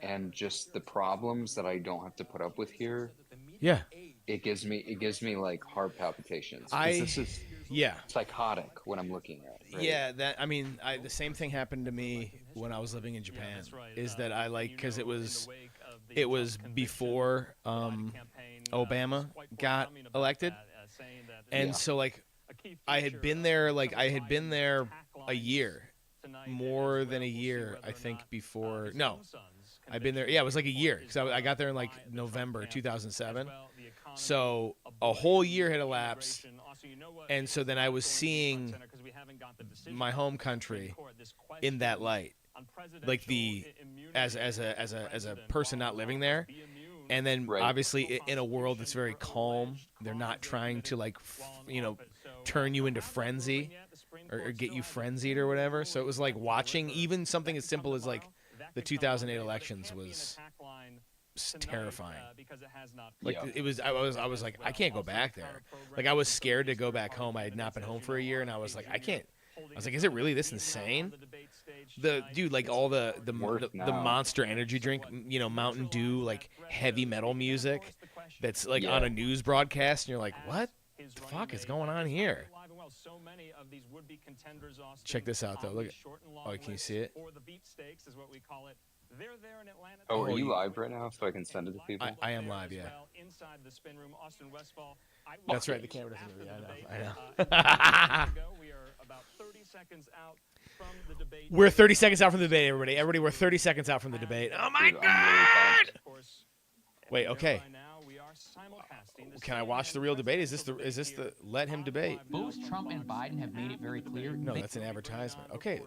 and just the problems that I don't have to put up with here, Yeah. it gives me like heart palpitations because I this is yeah. psychotic what I'm looking at, right? Yeah, that I mean, the same thing happened to me when I was living in Japan. Is that I like cuz it was before Obama got elected. And Yeah. so like I had been there a year, more than a year, I think, before. No, I've been there. Yeah, it was like a year because I got there in like November 2007. So a whole year had elapsed, and so then I was seeing my home country in that light, like the as a person not living there, and then Right. obviously in a world that's very calm, they're not trying to like turn you into frenzy or get you frenzied or whatever. So it was like watching even something as simple as like the 2008 elections was terrifying. Like Yeah. it was, I was like, I can't go back there. Like I was scared to go back home. I had not been home for a year, and I was like, I can't. I was like, is it really this insane? The dude, like all Worse the now. Monster Energy drink, Mountain Dew, like heavy metal music, that's like on Yeah. a news broadcast, and you're like, what the fuck is going on here? Check this out though. Look at, oh, can you see it? Oh, are Oh, you live right now so I can send it to people? I am live, yeah. That's right. The Okay. camera doesn't really. I know. We're 30 seconds out from the debate, everybody. Everybody, we're 30 seconds out from the debate. Oh my Dude, I'm really god! pumped. Wait, okay. Can I watch the real debate? Is this the let him debate? Both Trump and Biden have made it very clear. No, that's an advertisement. Okay,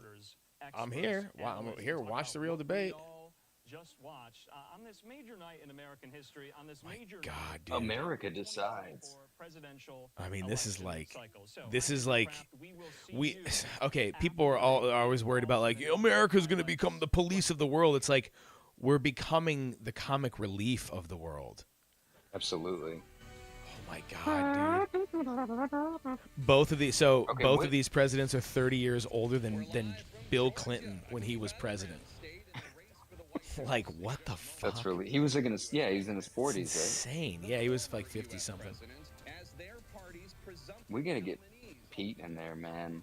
I'm here. Wow, I'm here. Watch the real debate. My God, dude. America decides. I mean, this is like we. Okay, people are always worried about like America's going to become the police of the world. It's like we're becoming the comic relief of the world. Absolutely. Oh my God, dude. Both Okay, of these presidents are 30 years older than Bill Clinton when he was president. Like what the that's fuck? really he was like in his, yeah, he's in his It's 40s, right? insane. Yeah, he was like 50 something. We gotta get Pete in there, man.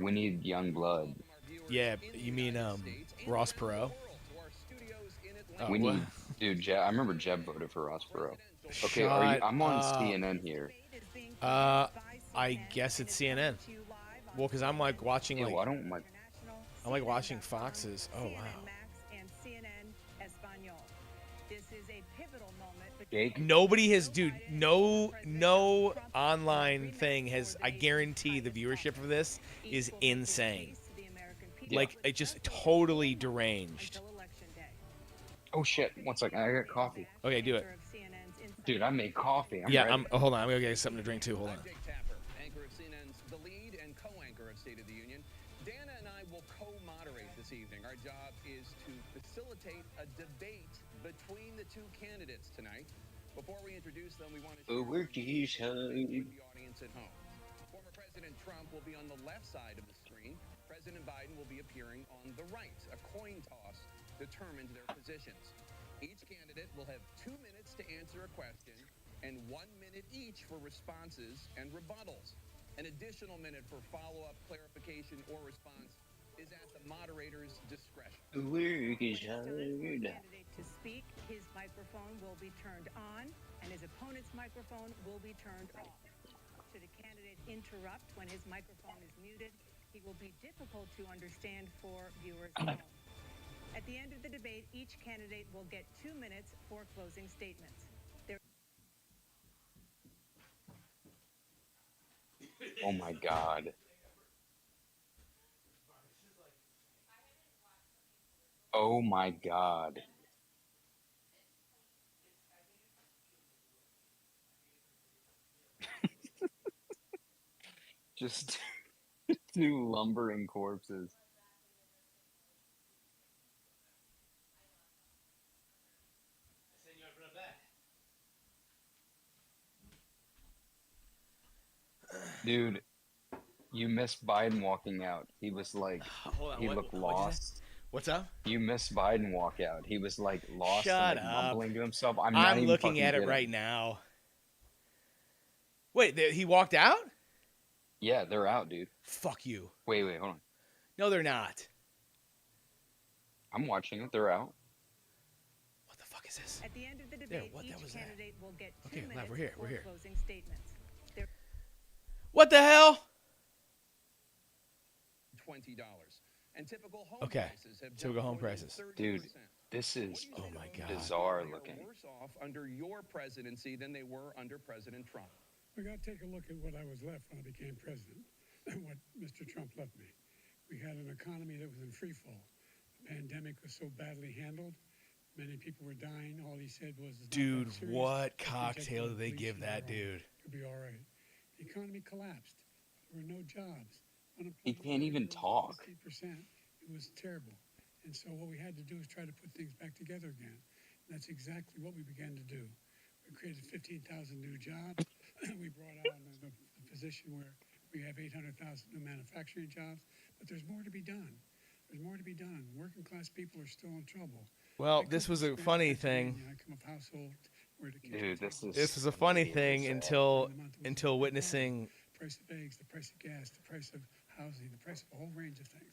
We need young blood. Yeah, you mean Ross Perot? Oh, We what? need, dude. I remember Jeb voted for Ross Perot. Okay, are you? Shut I'm on up. CNN here. I guess it's CNN. Well, because Ew, I don't like. I'm like watching Fox's. Oh wow. Jake. Nobody has, dude. No online thing has. I guarantee the viewership of this is insane. Yeah. Like it just totally deranged. Oh shit! One second, I got coffee. Okay, do it. Dude, I made coffee. I'm Yeah, ready. I'm. Oh, hold on. I'm gonna get something to drink too. Hold on. Anchor of CNN's The Lead and co-anchor of State of the Union. Dana and I will co-moderate this evening. Our job is to facilitate a debate between the two candidates tonight. Before we introduce them, we want to Oh, we're with the audience at home. Former President Trump will be on the left side of the screen. President Biden will be appearing on the right. A coin toss determines their positions. Each candidate will have 2 minutes to answer a question and 1 minute each for responses and rebuttals. An additional minute for follow-up, clarification, or response is at the moderator's discretion. Work is hard. Candidate to speak, his microphone will be turned on, and his opponent's microphone will be turned off. Should a candidate interrupt when his microphone is muted, he will be difficult to understand for viewers at home. At the end of the debate, each candidate will get 2 minutes for closing statements. Oh my god. Oh my god. Just two lumbering corpses. Dude, you missed Biden walking out. He was like, Hold on. he What? looked What'd you say? lost. What's up? You missed Biden walkout. He was like lost Shut and like up. mumbling to himself. I'm not even looking fucking at it kidding. right now. Wait, he walked out? Yeah, they're out, dude. Fuck you. Wait, hold on. No, they're not. I'm watching it. They're out. What the fuck is this? At the end of the debate, what each was that? candidate will get 2 Okay, minutes we're here, for we're here. closing statements. What the hell? $20. And typical home Okay. prices have Typical jumped home more than prices. 30%. Dude, this is Oh my God. bizarre They are looking. worse off under your presidency than they were under President Trump. We got to take a look at what I was left when I became president and what Mr. Trump left me. We had an economy that was in free fall. The pandemic was so badly handled. Many people were dying. All he said was, "It's not Dude, that serious. what You can take cocktail the did they police give and that your own. dude? It'll be all right." The economy collapsed. There were no jobs. He can't even talk. 50%. It was terrible. And so what we had to do is try to put things back together again. And that's exactly what we began to do. We created 15,000 new jobs. We brought out the position where we have 800,000 new manufacturing jobs. But there's more to be done. There's more to be done. Working class people are still in trouble. Well, I this come was from a Scranton, funny Pennsylvania. thing. I come from a household where the kitchen Dude, this table is. This was a funny really thing sad. until in the month was until $100. witnessing. The price of eggs, the price of gas, the price of housing, the price of a whole range of things.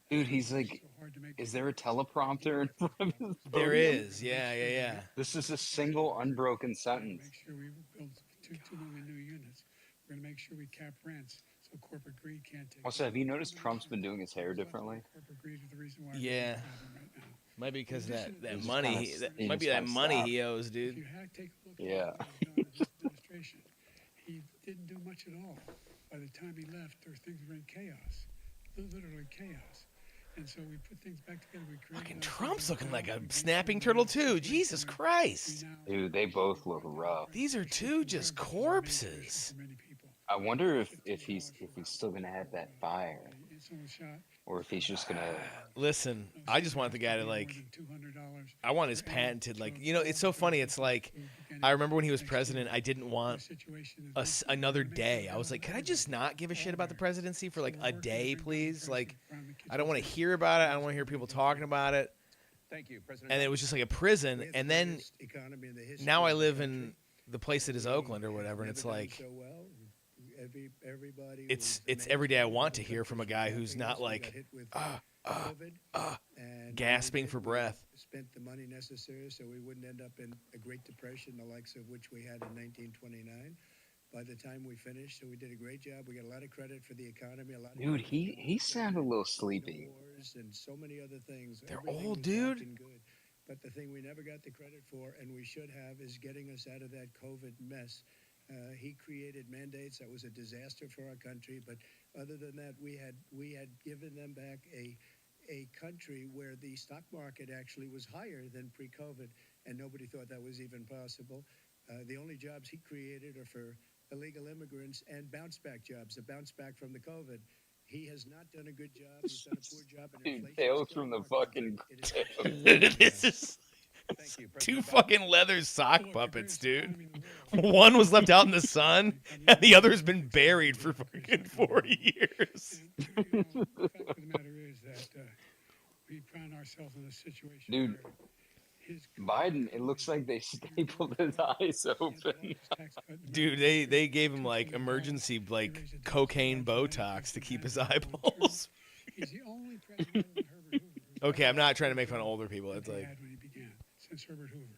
Dude, he's It's like, so hard to make is there a teleprompter in front of his There podium? is, yeah. This is a single unbroken Make sentence. sure we build 2 million new units. We're going to make sure we cap rents so corporate greed can't take. Also, have you noticed over. Trump's been doing his hair differently? Corporate greed is the reason why Yeah. we're problem right now. Might be because that He just money. kinda- That he might be just that kinda money stopped. he owes, If dude. you take a look at Yeah. what he's done in his administration, he didn't do much at all. By the time he left, things were in chaos, literally chaos. And so we put things back together. We created Fucking a Trump's government looking like now. a We gave snapping them turtle a too. situation Jesus where Christ. we now- Dude, they both look rough. These are two just corpses. For many people. I wonder if he's still gonna have that fire, Someone shot. or if he's just gonna. Listen, I just want the guy to like. $200 I want his patented like. You know, it's so funny. It's like I remember when he was president, I didn't want another day. I was like, could I just not give a shit about the presidency for like a day, please? Like, I don't want to hear about it. I don't want to hear people talking about it. Thank you, President. And it was just like a prison. And then now I live in the place that is Oakland or whatever, and it's like it's every day I want to hear from a guy who's not like gasping for breath. Spent the money necessary so we wouldn't end up in a Great Depression, the likes of which we had in 1929. By the time we finished, so we did a great job. We got a lot of credit for the economy. A lot of Dude, he sounded a little sleepy. wars and so many other things. They're Everything old, was dude. walking good. But the thing we never got the credit for, and we should have, is getting us out of that COVID mess. He created mandates that was a disaster for our country. But other than that, we had given them back a country where the stock market actually was higher than pre-COVID, and nobody thought that was even possible. The only jobs he created are for illegal immigrants and bounce back jobs, a bounce back from the COVID. He has not done a good job. He's done a poor job. And Dude, inflation Tales is still from the more fucking complicated. It is- This is Thank you, two President. fucking leather sock puppets, dude. One was left out in the sun, and the other's been buried for fucking 40 years. The fact of the matter is that we found ourselves in a situation Dude, where his Biden, it looks like they stapled his eyes open. Dude, they gave him like emergency like cocaine Botox to keep his eyeballs. He's the only president other than Herbert Hoover who's Okay, I'm not trying to make fun of older people. It's that he like had when he began, since Herbert Hoover.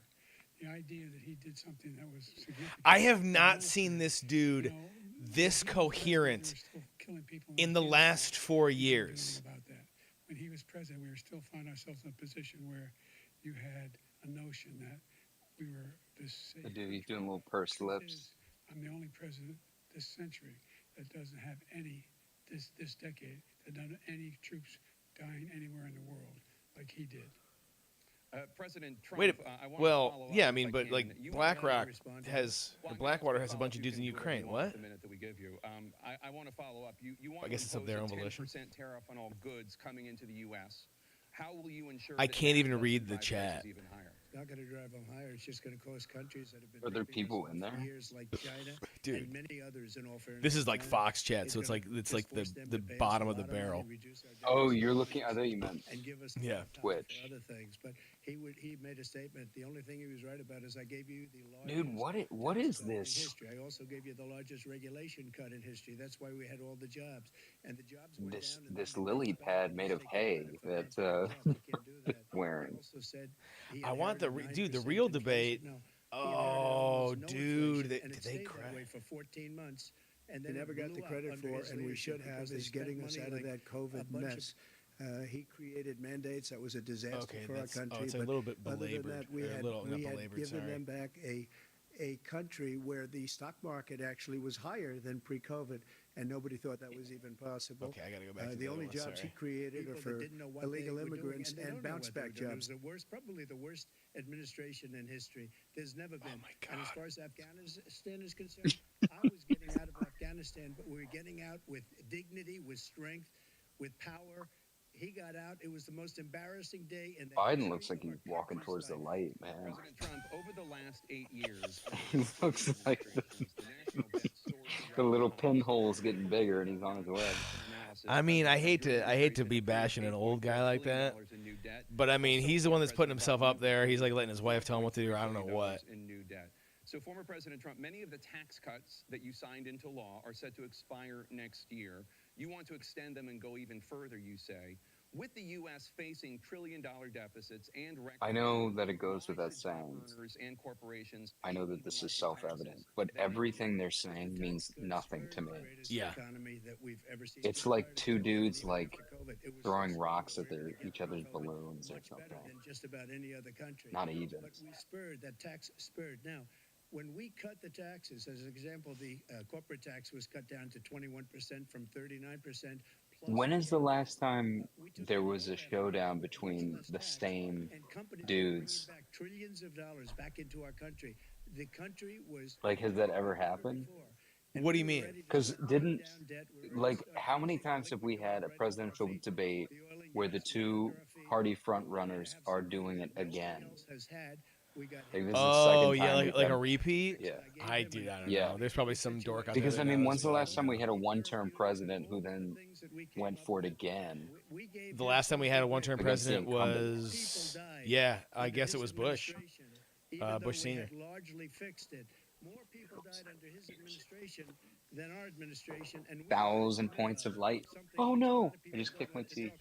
The idea that he did something that was significant. I have not seen this dude You know, this we were coherent still killing people in the kids. last 4 Doing years. about that. When he was president, we were still finding ourselves in a position where you had a notion that we were this safe. Dude, he's doing little pursed lips. I'm the only president this century that doesn't have any this decade that doesn't have any troops dying anywhere in the world like he did. President Trump. Wait, I wanna well, follow up yeah, I if mean, but can. like You BlackRock respond to has, Well, or I'm Blackwater gonna has a follow bunch up. of You dudes in can do whatever Ukraine. you want What? with the minute that we give you. I want to follow up. You want I guess it's of their own volition. 10% tariff on all goods coming into the U.S. How will you ensure I that can't that even doesn't read the drive chat. prices even higher? not going to drive them higher. It's just going to cost countries that have been Are there raping us people in for there? years, like China Dude. and many others. In all fairness, This is like China, Fox chat, so it's gonna like just force the them to pay us bottom a of the lot money, barrel. reduce our Oh, deficit, you're looking. I thought you meant and give us a Yeah. lot of power Twitch. for other things. But he made a statement. The only thing he was right about is I gave you the largest Dude, what tax is cut in this? history. I also gave you the largest regulation cut in history. That's why we had all the jobs, and the jobs went This down. And this then lily they pad made of take hay credit for that managing the jobs. You can't do that. He wearing. also said he I want the inherited dude. The 9% real inflation. debate. No, Oh, dude, and did it they stayed crash? that way for 14 months. And then He never got the credit for, and we should have, is getting us out of that COVID mess. He created mandates that was a disaster Okay, for our that's country. it's a but little bit other than belabored. that, we Or a had, little, not we had belabored, given sorry. them back a country where the stock market actually was higher than pre-COVID, and nobody thought that was even possible. Okay, I gotta go back to the the only other one, jobs sorry. he created are People that for didn't know what illegal they were doing, immigrants and they and don't know bounce what they were back doing. It jobs. was the worst, probably the worst administration in history. There's never been. my And as God. far as Afghanistan is concerned, I was getting out of Afghanistan, but we were getting out with dignity, with strength, with power. He got out. It was the most embarrassing day in the Biden history looks like of he's our walking country's towards the life. light, man. President Trump, over the last 8 years, He looks like the national debt soared to the little pinhole's getting bigger, and he's on his way. I mean, I hate to be bashing an old guy like that, but I mean, he's the one that's putting himself up there. He's like letting his wife tell him what to do. I don't know what. In new debt. So, former President Trump, many of the tax cuts that you signed into law are set to expire next year. You want to extend them and go even further, you say. With the U.S. facing trillion-dollar deficits and record I know that it goes without larger job saying. earners and corporations, I know that this is self-evident, but everything they're saying means nothing to me. Yeah. It's like two dudes like throwing rocks at each other's balloons or something. Than just about any other country. Not even. But we spurred that tax spurred. Now, when we cut the taxes, as an example, the corporate tax was cut down to 21% from 39%. When is the last time there was a showdown between the same dudes? Back trillions of dollars back into our country. The country was Like, has that ever happened? What do you mean? Because how many times have we had a presidential debate where the two party front runners are doing it again? Like, this is the Oh second yeah, time like we've a had- repeat. Yeah. I don't Yeah. know. There's probably some dork out Because, there. I that mean, knows, when's the but, last time we had a one-term president who then went for it again? The last time we had a one-term Against the president incumbent. was, yeah, I guess it was Bush. Bush Senior. Largely fixed it. More people died under his administration than our administration, and 1,000 points of light. Oh no! I just kicked my teeth.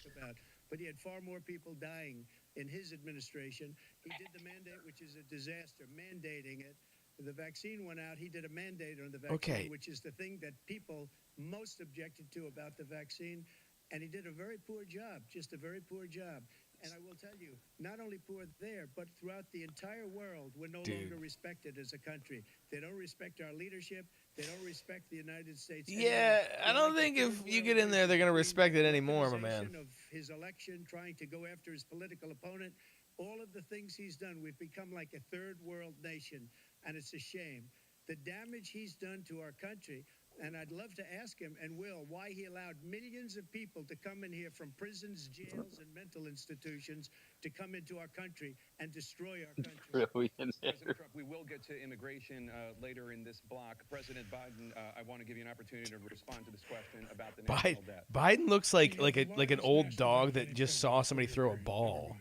But he had far more people dying in his administration. He did the mandate, which is a disaster, mandating it. The vaccine went out. He did a mandate on the vaccine, Okay. which is the thing that people most objected to about the vaccine. And he did a very poor job, just a very poor job. And I will tell you, not only poor there, but throughout the entire world, we're no longer respected as a country. They don't respect our leadership. They don't respect the United States. Yeah, anymore. I don't think if you get in there, they're gonna respect it anymore, my man. Of his election, trying to go after his political opponent, all of the things he's done, we've become like a third world nation, and it's a shame. The damage he's done to our country, and I'd love to ask him, and will, why he allowed millions of people to come in here from prisons, jails, and mental institutions to come into our country and destroy our country. Brilliant. President Trump, we will get to immigration later in this block. President Biden, I want to give you an opportunity to respond to this question about the national debt. Biden looks like an old dog that just saw somebody throw a ball.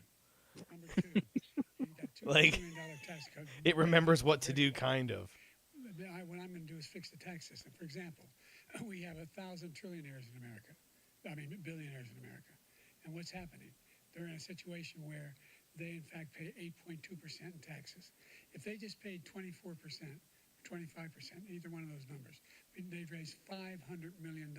Number two, you got $2 Like, trillion tax cut. It remembers what to do, kind of. What I'm going to do is fix the tax system. For example, we have 1,000 trillionaires in America. I mean, billionaires in America. And what's happening? They're in a situation where they, in fact, pay 8.2% in taxes. If they just paid 24%, 25%, either one of those numbers, they'd raise $500 million,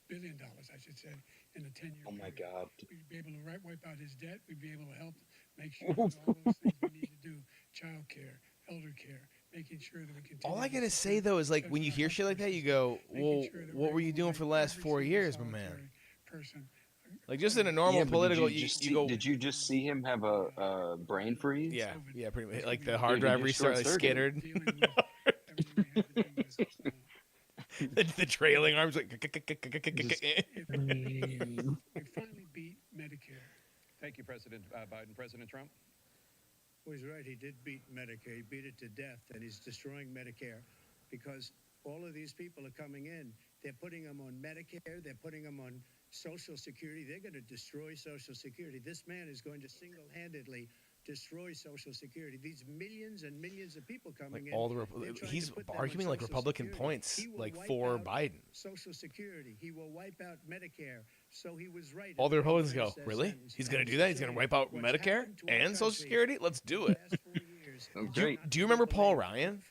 billion dollars, I should say, in a 10-year Oh my period. God. We'd be able to wipe out his debt. We'd be able to help make sure that all those things we need to do, child care, elder care, making sure that we continue. All I to gotta say though is like when you hear shit like that, you go, "Well, what were you doing for the last 4 years, my man?" Person. Like just in a normal political, you go. Did you just see him have a brain freeze? Yeah, pretty much. Like the hard Dude, drive he just restart, like short-circuited. skittered. Dealing with everything we had to do with, The trailing arms like. we finally beat Medicare. Thank you, President Biden. President Trump? Well, he's right. He did beat Medicare. He beat it to death, and he's destroying Medicare because all of these people are coming in. They're putting them on Medicare. They're putting them on Social Security. They're going to destroy Social Security. This man is going to single-handedly destroy Social Security. These millions and millions of people coming in. All the he's arguing like Republican points, like for Biden. Social Security. He will wipe out Medicare. So he was right. All the Republicans go, really? He's going to do that? He's going to wipe out Medicare and Social Security? Let's do it. Do you remember Paul Ryan?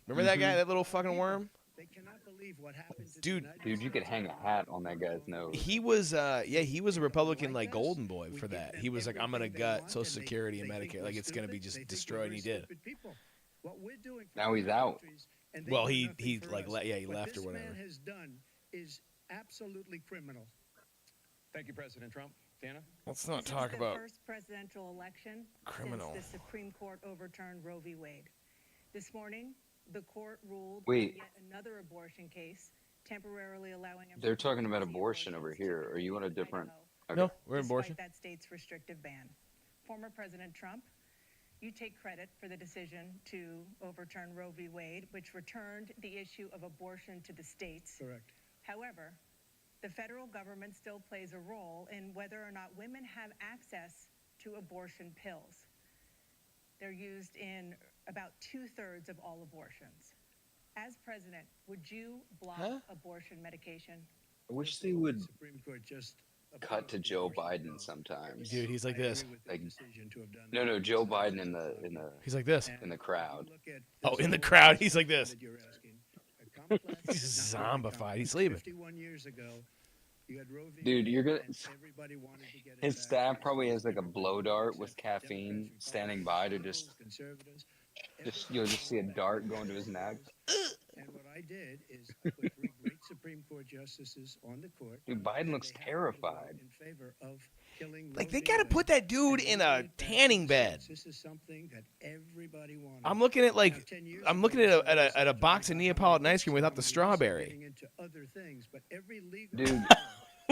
Remember that guy, that little fucking worm? They cannot believe what happened to Dude, you could hang a hat on that guy's nose. He was, he was a Republican, like, golden boy for that. He was like, I'm going to gut Social Security and Medicare. Like, it's going to be just destroyed, and he did. Now he's out. Well, he like, he left or whatever. What this man has done is absolutely criminal. Thank you, President Trump. Dana? Let's not This talk is about the first presidential election criminal. since the Supreme Court overturned Roe v. Wade. This morning, the court ruled Wait. on yet another abortion case, temporarily allowing. They're talking about abortion over here. Are you on a different? Okay. No, we're in abortion. Despite that state's restrictive ban. Former President Trump, you take credit for the decision to overturn Roe v. Wade, which returned the issue of abortion to the states. Correct. However, the federal government still plays a role in whether or not women have access to abortion pills. They're used in about 2/3 of all abortions. As president, would you block abortion medication? I wish they would Supreme Court just cut to Joe Biden sometimes. Dude, he's like this. Like, no, Joe Biden in the He's like this. in the crowd. Oh, in the crowd, he's like this. He's zombified. He's sleeping. 51 years ago, you had Roe v. Dude, you're gonna. Everybody wanted to get it His back. staff probably has like a blow dart with caffeine standing by to just you'll just see a dart going to his neck. And what I did is I put 3 great Supreme Court justices on the court. Dude, Biden looks They have to vote terrified. in favor of killing Like, Roe they v. got to Wade. put that dude in a tanning bed. This is something that everybody wanted. I'm looking at, like, Now, 10 years I'm ago, looking at a box of Supreme Court Neapolitan ice cream without the getting strawberry. into other things, but every legal Dude,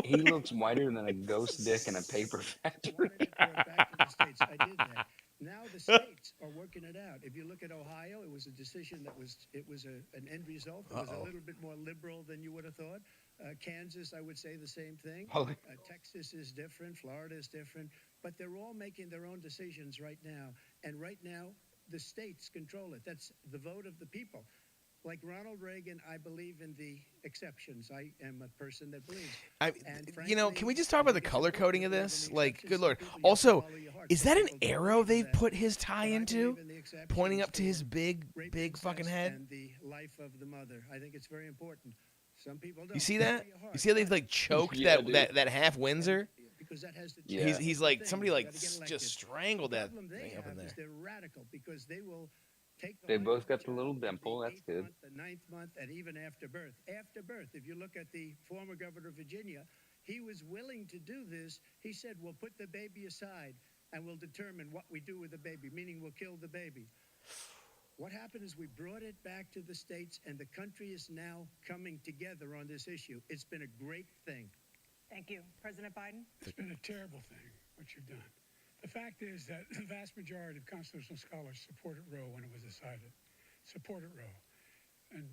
he looks whiter than a ghost dick in a paper factory. wanted it brought back to the states. I did that. Now the states are working it out. If you look at Ohio, it was a decision that was an end result. It was a little bit more liberal than you would have thought. Kansas, I would say the same thing. Texas is different. Florida is different. But they're all making their own decisions right now. And right now, the states control it. That's the vote of the people. Like Ronald Reagan, I believe in the exceptions. I am a person that believes. Can we just talk about the color coding of this? Like, good Lord. Also, is that an arrow they've put his tie into, pointing up to his big fucking head? And the life of the mother. I think it's very important. Some people don't. You see that? You see how they've like choked that half Windsor? Because that has to Yeah. He's like somebody like just strangled that problem they thing up in have there. is they're radical because they will take the They life both of got the child little at dimple. That's 8th good. month, the 9th month, and even after birth. After birth, if you look at the former governor of Virginia, he was willing to do this. He said, we'll put the baby aside and we'll determine what we do with the baby, meaning we'll kill the baby. What happened is we brought it back to the states, and the country is now coming together on this issue. It's been a great thing. Thank you. President Biden? It's been a terrible thing, what you've done. The fact is that the vast majority of constitutional scholars supported Roe when it was decided. Supported Roe. And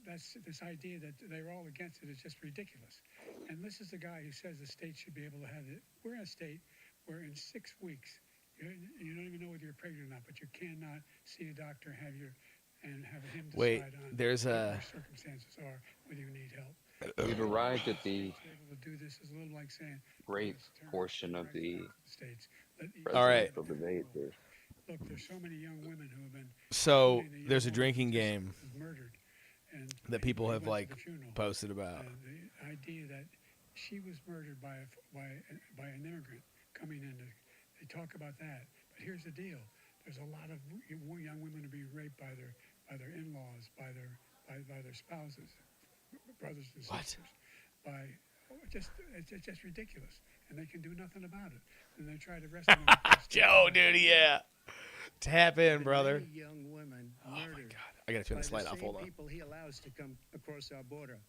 that's this idea that they were all against it is just ridiculous. And this is the guy who says the state should be able to have it. We're in a state where in 6 weeks, you don't even know whether you're pregnant or not, but you cannot see a doctor and have him decide Wait, on there's what a your circumstances are, whether you need help. We've arrived at the Able to do this is a little like saying, great let's turn portion of the states. All right. presidential debate here. Look, there's so many young women who have been So in the there's a young drinking woman game was murdered, and that people they have went to like the funeral. posted about. The idea that she was murdered by an immigrant coming in. They talk about that, but here's the deal: there's a lot of young women who are being raped by their in-laws, by their spouses, brothers and sisters. It's just ridiculous, and they can do nothing about it. And they try to arrest them. Joe, dude, yeah. Tap in, brother. Many young women Oh my murdered God, I gotta turn by this the light off. same Hold on. people he allows to come across our border.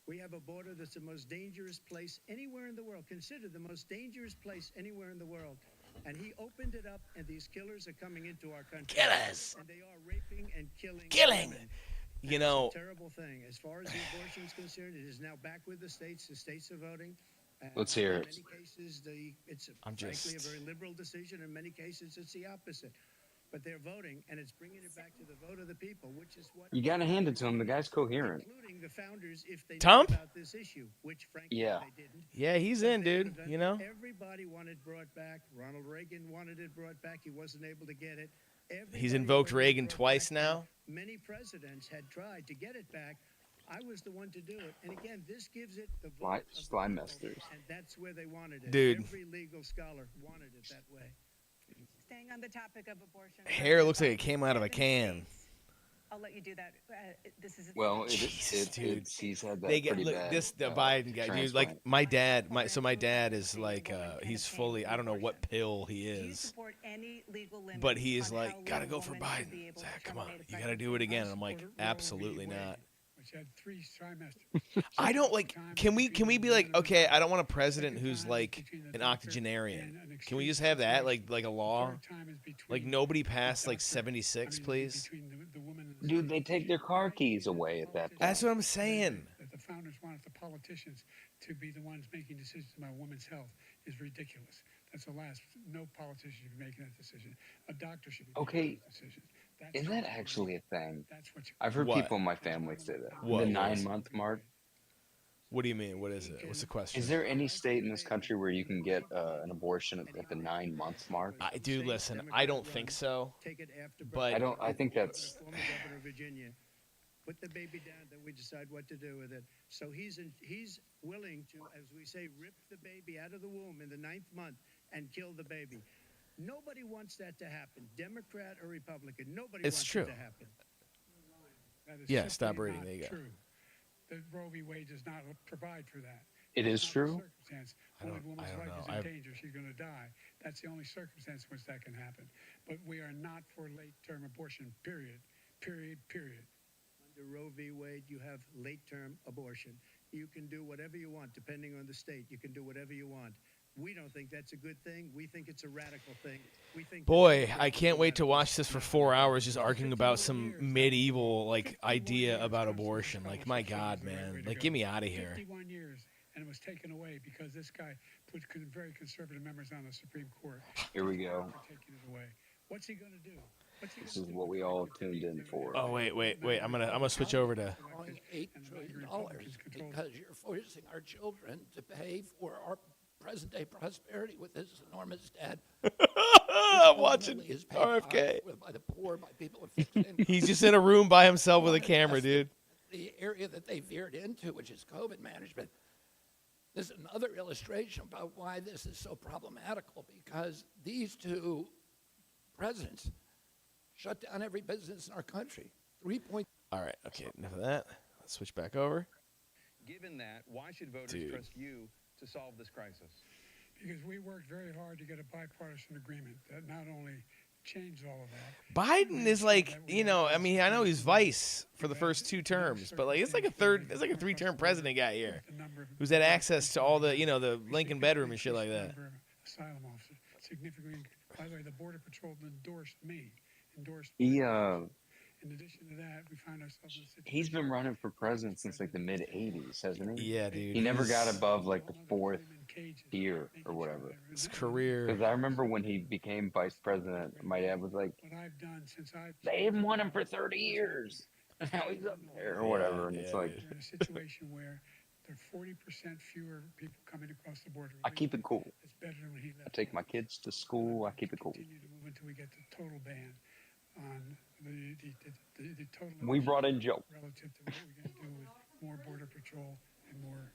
We have a border that's the most dangerous place anywhere in the world. Considered the most dangerous place anywhere in the world. And he opened it up, and these killers are coming into our country. Killers! And they are raping and killing women. You And know, it's a terrible thing. As far as the abortion is concerned, it is now back with the states. The states are voting. Let's hear In it. many cases, it's I'm frankly a just- very liberal decision. In many cases, it's the opposite. But they're voting, and it's bringing it back to the vote of the people, which is what You gotta hand it to him. The guy's coherent. including the founders, if they Tom? knew about this issue, which frankly Yeah. they didn't. yeah, he's in, dude. You know? Everybody wanted brought back. Ronald Reagan wanted it brought back. He wasn't able to get it. He's Everybody invoked wanted it Reagan brought twice back. now. Many presidents had tried to get it back. I was the one to do it. And again, this gives it the vote of the Sly people, masters. and that's where they wanted it. Dude. Every legal scholar wanted it that way. Staying on the topic of abortion. Hair looks like it came out of a 7 can. states. I'll let you do that. This is Well, Jesus, dude. he's had that They get pretty look, bad. this the Biden guy, dude. Like transplant. my dad, my dad is like he's fully, I don't know what pill he Do you is, support any legal limits but he is on how like, gotta long go a for woman should be Biden. able to Zach, come on, terminate a you gotta do it pregnancy? again. And I'm like, Roe v. absolutely Wade, not. which had 3 trimesters. I don't like. Can we be like, okay, I don't want a president who's like an octogenarian. Can we just have that like a law? Like nobody past like 76, please. Dude, they take their car keys away at that point. That's what I'm saying. That the founders wanted the politicians to be the ones making decisions about women's health is ridiculous. That's the last. No politician should be making that decision. A doctor should be Okay, making those decisions. That's Is what that you actually want. a thing? That's what you I've heard What? people in my family say that. What? The What is it? 9-month mark. What do you mean? What is it? What's the question? Is there any state in this country where you can get an abortion at the 9-month mark? Dude, listen, I don't think so. Take it after But- I don't. I think that's. Former governor of Virginia. Put the baby down, then we decide what to do with it. So he's willing to, as we say, rip the baby out of the womb in the 9th month and kill the baby. Nobody wants that to happen, Democrat or Republican. Nobody It's wants true. it to happen. That is Yeah, simply stop reading. not There you go. true. The Roe v. Wade does not provide for that. It is Not the true. circumstance. I When a don't woman's life know. is in I've- danger, she's going to die. That's the only circumstance in which that can happen. But we are not for late-term abortion. Period. Period. Period. Under Roe v. Wade, you have late-term abortion. You can do whatever you want, depending on the state. You can do whatever you want. We don't think that's a good thing. We think it's a radical thing. We think Boy, I can't wait to watch this for 4 hours just arguing about some medieval like idea about abortion. Like, my God, man. Like, get me out of here. 51 years, and it was taken away because this guy put very conservative members on the Supreme Court. Here we go. For taking it away. What's he going to do? What's he This gonna is do what with we the all people tuned in for. Oh, wait. I'm gonna switch over to. Calling $8 trillion because you're forcing our children to pay for our present-day prosperity with this enormous debt. I'm watching Ultimately is paid RFK. by the poor, by people with fixed income. He's just in a room by himself with a camera, dude. The area that they veered into, which is COVID management, this is another illustration about why this is so problematical, because these two presidents shut down every business in our country. 3 All right. Okay. Enough of that. Let's switch back over. Given that, why should voters Dude. trust you to solve this crisis? Because we worked very hard to get a bipartisan agreement that not only changed all of that. Biden is like, you know, I mean, I know he's vice for the first 2 terms, but like it's like a 3-term president guy here who's had access to all the, you know, the Lincoln bedroom and shit like that. Asylum officers significantly. By the way, the Border Patrol endorsed me. He In addition to that, we found ourselves in a situation. he's been running for president since like the mid '80s, hasn't he? Yeah, dude. He never got he's- above like the 4th tier or whatever. his career. Because I remember when he became vice president, my dad was like, What I've done since I've "They haven't won him for 30 years." Now he's up there or whatever, and it's Yeah, like, We're in a situation where there are 40% fewer people coming across the border. I keep it cool. It's better than when he left. I take my kids to school. I keep it cool. Continue to move until we get the total ban on the total. We brought in Joe. Relative to what we're going to do with more border patrol and more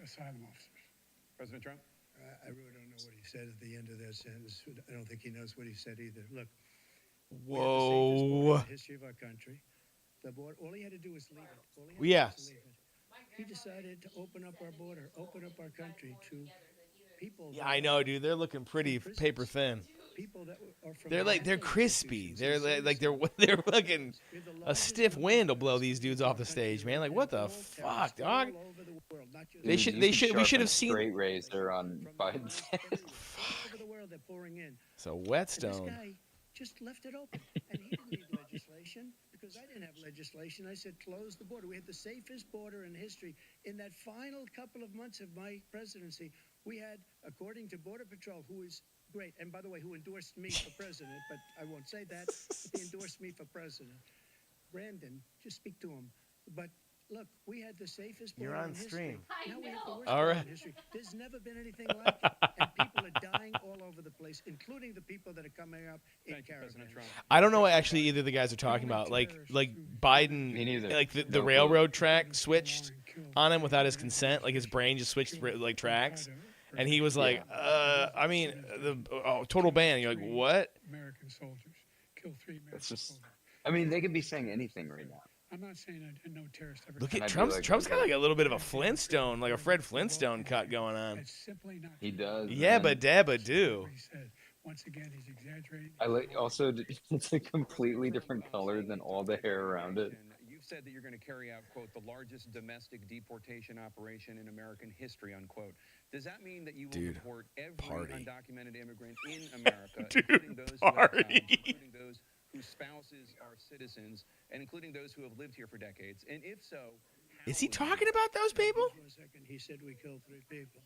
asylum officers. President Trump? I really don't know what he said at the end of that sentence. I don't think he knows what he said either. Look, we have the safest border Whoa. in the history of our country. The border, all he had to do was leave it. All he had to Yeah. do was leave it. He decided to open up our border, open up our country to people. Yeah, I know, dude. They're looking pretty paper thin. People that are from They're like they're mental crispy. institutions They're and like they're fucking We have the a largest stiff number wind will of blow these dudes off the country stage, man. Like and what the all fuck, terrorists dog? all over the world, not just They in should- You they could should- we should sharpen have a seen- straight razor on Biden's head. all over the world. they're pouring in. So And Whetstone. this guy just left it open. And he didn't need legislation because I didn't have legislation. I said, close the border. We had the safest border in history. In that final couple of months of my presidency, we had, according to Border Patrol, who is great, and by the way, who endorsed me for president, but I won't say that, but they endorsed me for president. Brandon, just speak to him. But look, we had the safest border You're on in history. stream. Now we have the worst All border right. in history. There's never been anything like it. And people are dying all over the place, including the people that are coming up in caravans. I don't know what actually either of the guys are talking about. Like Biden, Me neither. like the No clue. railroad track switched on him without his consent. Like his brain just switched like tracks, and he was like, I mean, total ban. And you're like, what? American soldiers. Kill 3 American It's just. soldiers. I mean, they could be saying anything right now. I'm not saying that no terrorist ever. Look And at I'd be Trump's. like, Trump's got okay. like a little bit of a Flintstone, like a Fred Flintstone cut going on. It's simply not He true. does. Yeah, man. but dabba do. What he said. Once again, he's exaggerating. I like also it's a completely different color than all the hair around it. You've said that you're going to carry out, quote, the largest domestic deportation operation in American history, unquote. Does that mean that you will Dude, deport every party. undocumented immigrant in America, Dude, including those who have party. jobs, including those whose spouses are citizens, and including those who have lived here for decades? And if so, how Is he will you- talking about those people? For a second, he said we killed 3 people.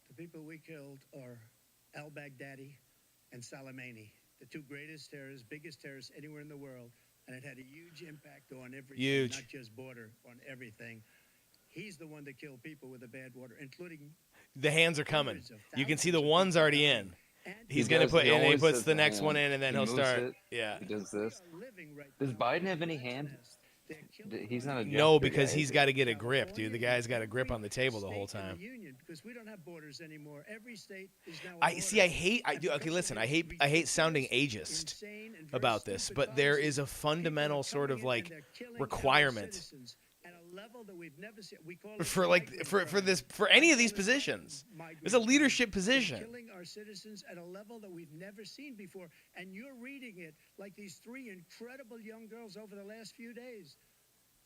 The people we killed are al-Baghdadi and Soleimani, the 2 greatest terrorists, biggest terrorists anywhere in the world. And it had a huge impact on everything, Huge. not just border, on everything. He's the one that killed people with the bad water, including The hands are coming. hundreds of You can see thousands the of one's people already dying. in. And He's He gonna does. put, He and then he always puts does the the next one hand. in, and then He he'll moves start. it. Yeah. He does this. we are living right Does now Biden in have a any rat's hand? nest. They're killing He's not a No, gesture because guy, he's is he? got to get a grip, dude. The guy's got a grip on the table the whole state in time. the union, because we don't have borders anymore. Every state is now a I border. see. I hate. I And do. Okay, because listen. of I this hate sounding ridiculous, ageist insane, and very about this, stupid but there policy, is a people are fundamental sort of coming in like and they're killing our requirement citizens at a level that we've never seen. We call it for like migrant for crime. this for any of We these call it positions. migrant It's a crime. leadership They're position. killing our citizens at a level that we've never seen before, and you're reading it like these 3 incredible young girls over the last few days.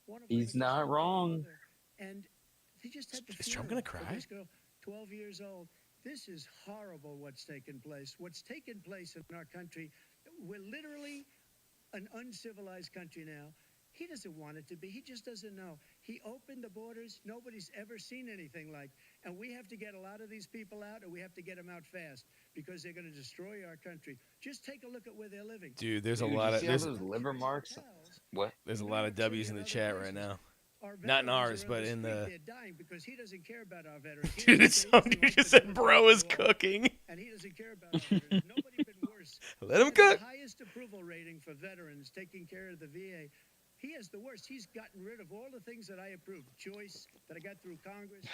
One of them He's had just not lost her wrong. mother, and they just had the Is Trump funeral gonna for cry? This girl, 12 years old. This is horrible. What's taken place? What's taken place in our country? We're literally an uncivilized country now. He doesn't want it to be. He just doesn't know. He opened the borders. Nobody's ever seen anything like. And we have to get a lot of these people out, and we have to get them out fast because they're going to destroy our country. Just take a look at where they're living. Dude, there's a Dude, lot you of see all there's those liver marks? What? there's a lot of W's in the chat right now. Our Not in veterans ours, are on but the in street. the- They're dying because he doesn't care about our veterans. He Dude, doesn't some care. He dude wants just to said, do "Bro is the war. cooking." And he doesn't care about our veterans. Nobody been worse. Let him He has cook. the highest approval rating for veterans taking care of the VA. He has the worst. He's gotten rid of all the things that I approved. Choice that I got through Congress.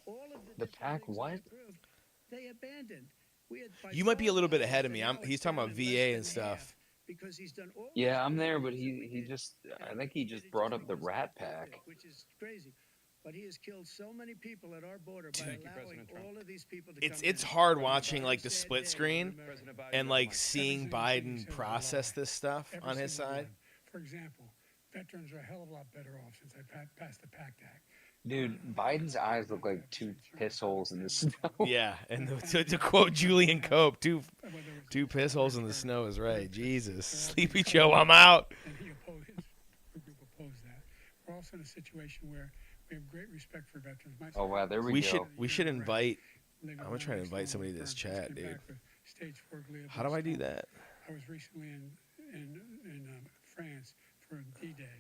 All of the The different PAC things I what? approved, they abandoned. We had by You might be a far little the bit ahead of highest, me. and now He's it's talking down about in less VA than and stuff. half because he's done all Yeah, this I'm there, work but that he we he did. just And I think he did just it brought up the because Rat of COVID, Pack. which is crazy. But he has killed so many people at our border by Dude. allowing all of these people to come It's in. hard It's a watching very like the sad split day in screen America. President Biden and got like Mike. seeing Every single thing he Biden said was a process lie. this stuff Every on his single side. one. For example, veterans are a hell of a lot better off since I passed the PACT Act. Dude, Biden's eyes look like 2 piss holes in the snow. Yeah, and to quote Julian Cope, Whether it's two piss holes in the or- snow is or right. it's- Jesus, they're all Sleepy being Joe, covered I'm up, out. And he opposed, his group opposed that. We're also in a situation where we have great respect for veterans. My Oh wow, there we We go. should invite. living I'm gonna on try to an invite external somebody to this firm, just chat, came dude. back with stage 4 glioma How do I do stone. that? I was recently in France for D-Day,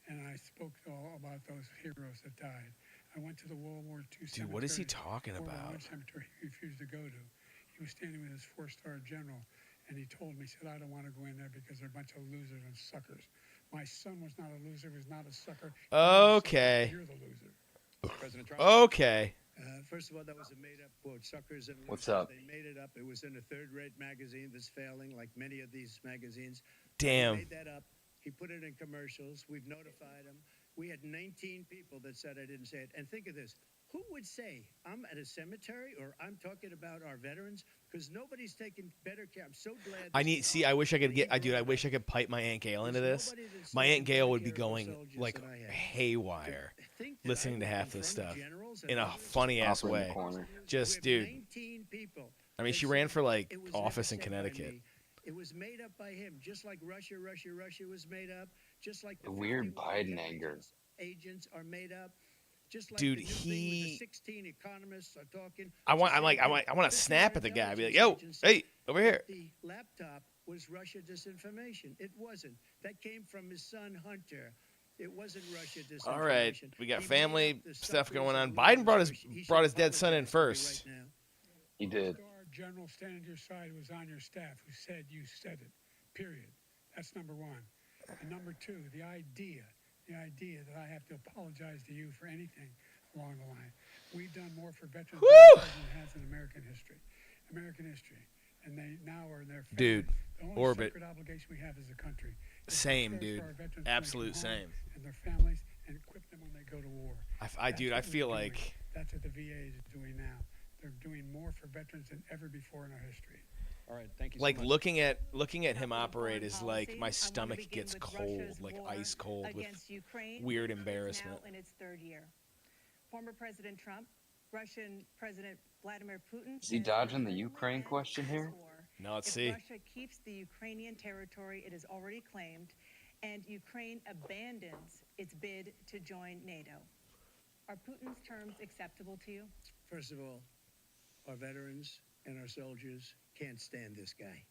and I spoke all about those heroes that died. I went to the World War II Dude, what is he cemetery, talking World War about? I cemetery he refused to go to. He was standing with his 4-star general, and he told me, he said, I don't want to go in there because they're a bunch of losers and suckers. My son was not a loser, he was not a sucker. He was a sucker. Okay. You're the loser. President Trump. Okay. First of all, that was a made-up quote. Suckers and What's losers. up? They made it up. It was in a third-rate magazine that's failing, like many of these magazines. Damn. He made that up. He put it in commercials. We've notified him. We had 19 people that said I didn't say it. And think of this. Who would say I'm at a cemetery or I'm talking about our veterans? Because nobody's taking better care. I'm so glad. I this need. is See, on. I wish I could He get. I brought I it wish up. I could pipe my Aunt Gail into There's this. nobody that's My taken Aunt Gail better would be care of our going soldiers like than I have. haywire, Think that listening I to would half this confront stuff generals and in a others? funny ass Pop in the way. corner. Just, We have dude. 19 people. I mean, They she ran said for like it was office in never said by Connecticut. me. It was made up by him, just like Russia was made up, just like the The weird 51 Biden anger. intelligence agents are made up, just like Dude, the new thing with the 16 economists are talking. I want. It's the I'm like. same I thing. want. I want to 51 snap at the guy. Be like, intelligence "Yo, agents said hey, over that here." The laptop was Russia disinformation. It wasn't. That came from his son Hunter. It wasn't Russia disinformation. All right, we got He made family up the stuff suckers going that on. live Biden in brought his Russia. He brought should his dead son in apologize to me first. right now. He did. Star general standing at your side who was on your staff who said you said it. Period. That's number one. And number two, the idea that I have to apologize to you for anything along the line. We've done more for veterans than the president has in American history. And they now are in their family. Dude, The only orbit. sacred obligation we have as a country. is to Same, care for dude. our veterans when they Absolute come home same. And their families and equip them when they go to war. Dude, I That's what feel we're doing. like That's what the VA is doing now. They're doing more for veterans than ever before in our history. All right, thank you so like much. looking at him operate Foreign is like policy, my I wanna stomach begin gets with cold, Russia's like war ice cold with against Ukraine, weird which is embarrassment. now in its third year. Former President Trump, Russian President Vladimir Putin. Is he says dodging the will Ukraine end question this here? war Now let's if see. Russia keeps the Ukrainian territory it has already claimed, and Ukraine abandons its bid to join NATO. Are Putin's terms acceptable to you? First of all, our veterans and our soldiers can't stand this guy.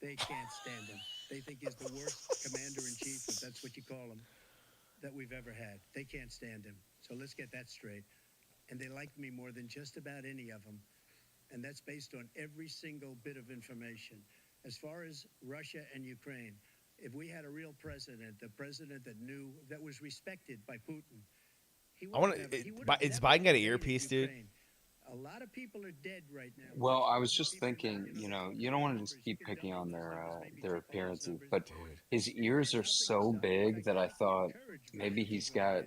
They can't stand him. They think he's the worst commander-in-chief, if that's what you call him, that we've ever had. They can't stand him. So let's get that straight. And they like me more than just about any of them. And that's based on every single bit of information. As far as Russia and Ukraine, if we had a real president, the president that knew, that was respected by Putin, he would I want have to. never- he would have Is never Biden got an invaded earpiece, dude? Ukraine. A lot of people are dead right now. Well, I was just thinking, you know, you don't want to just keep picking on their appearances, but his ears are so big that I thought maybe he's got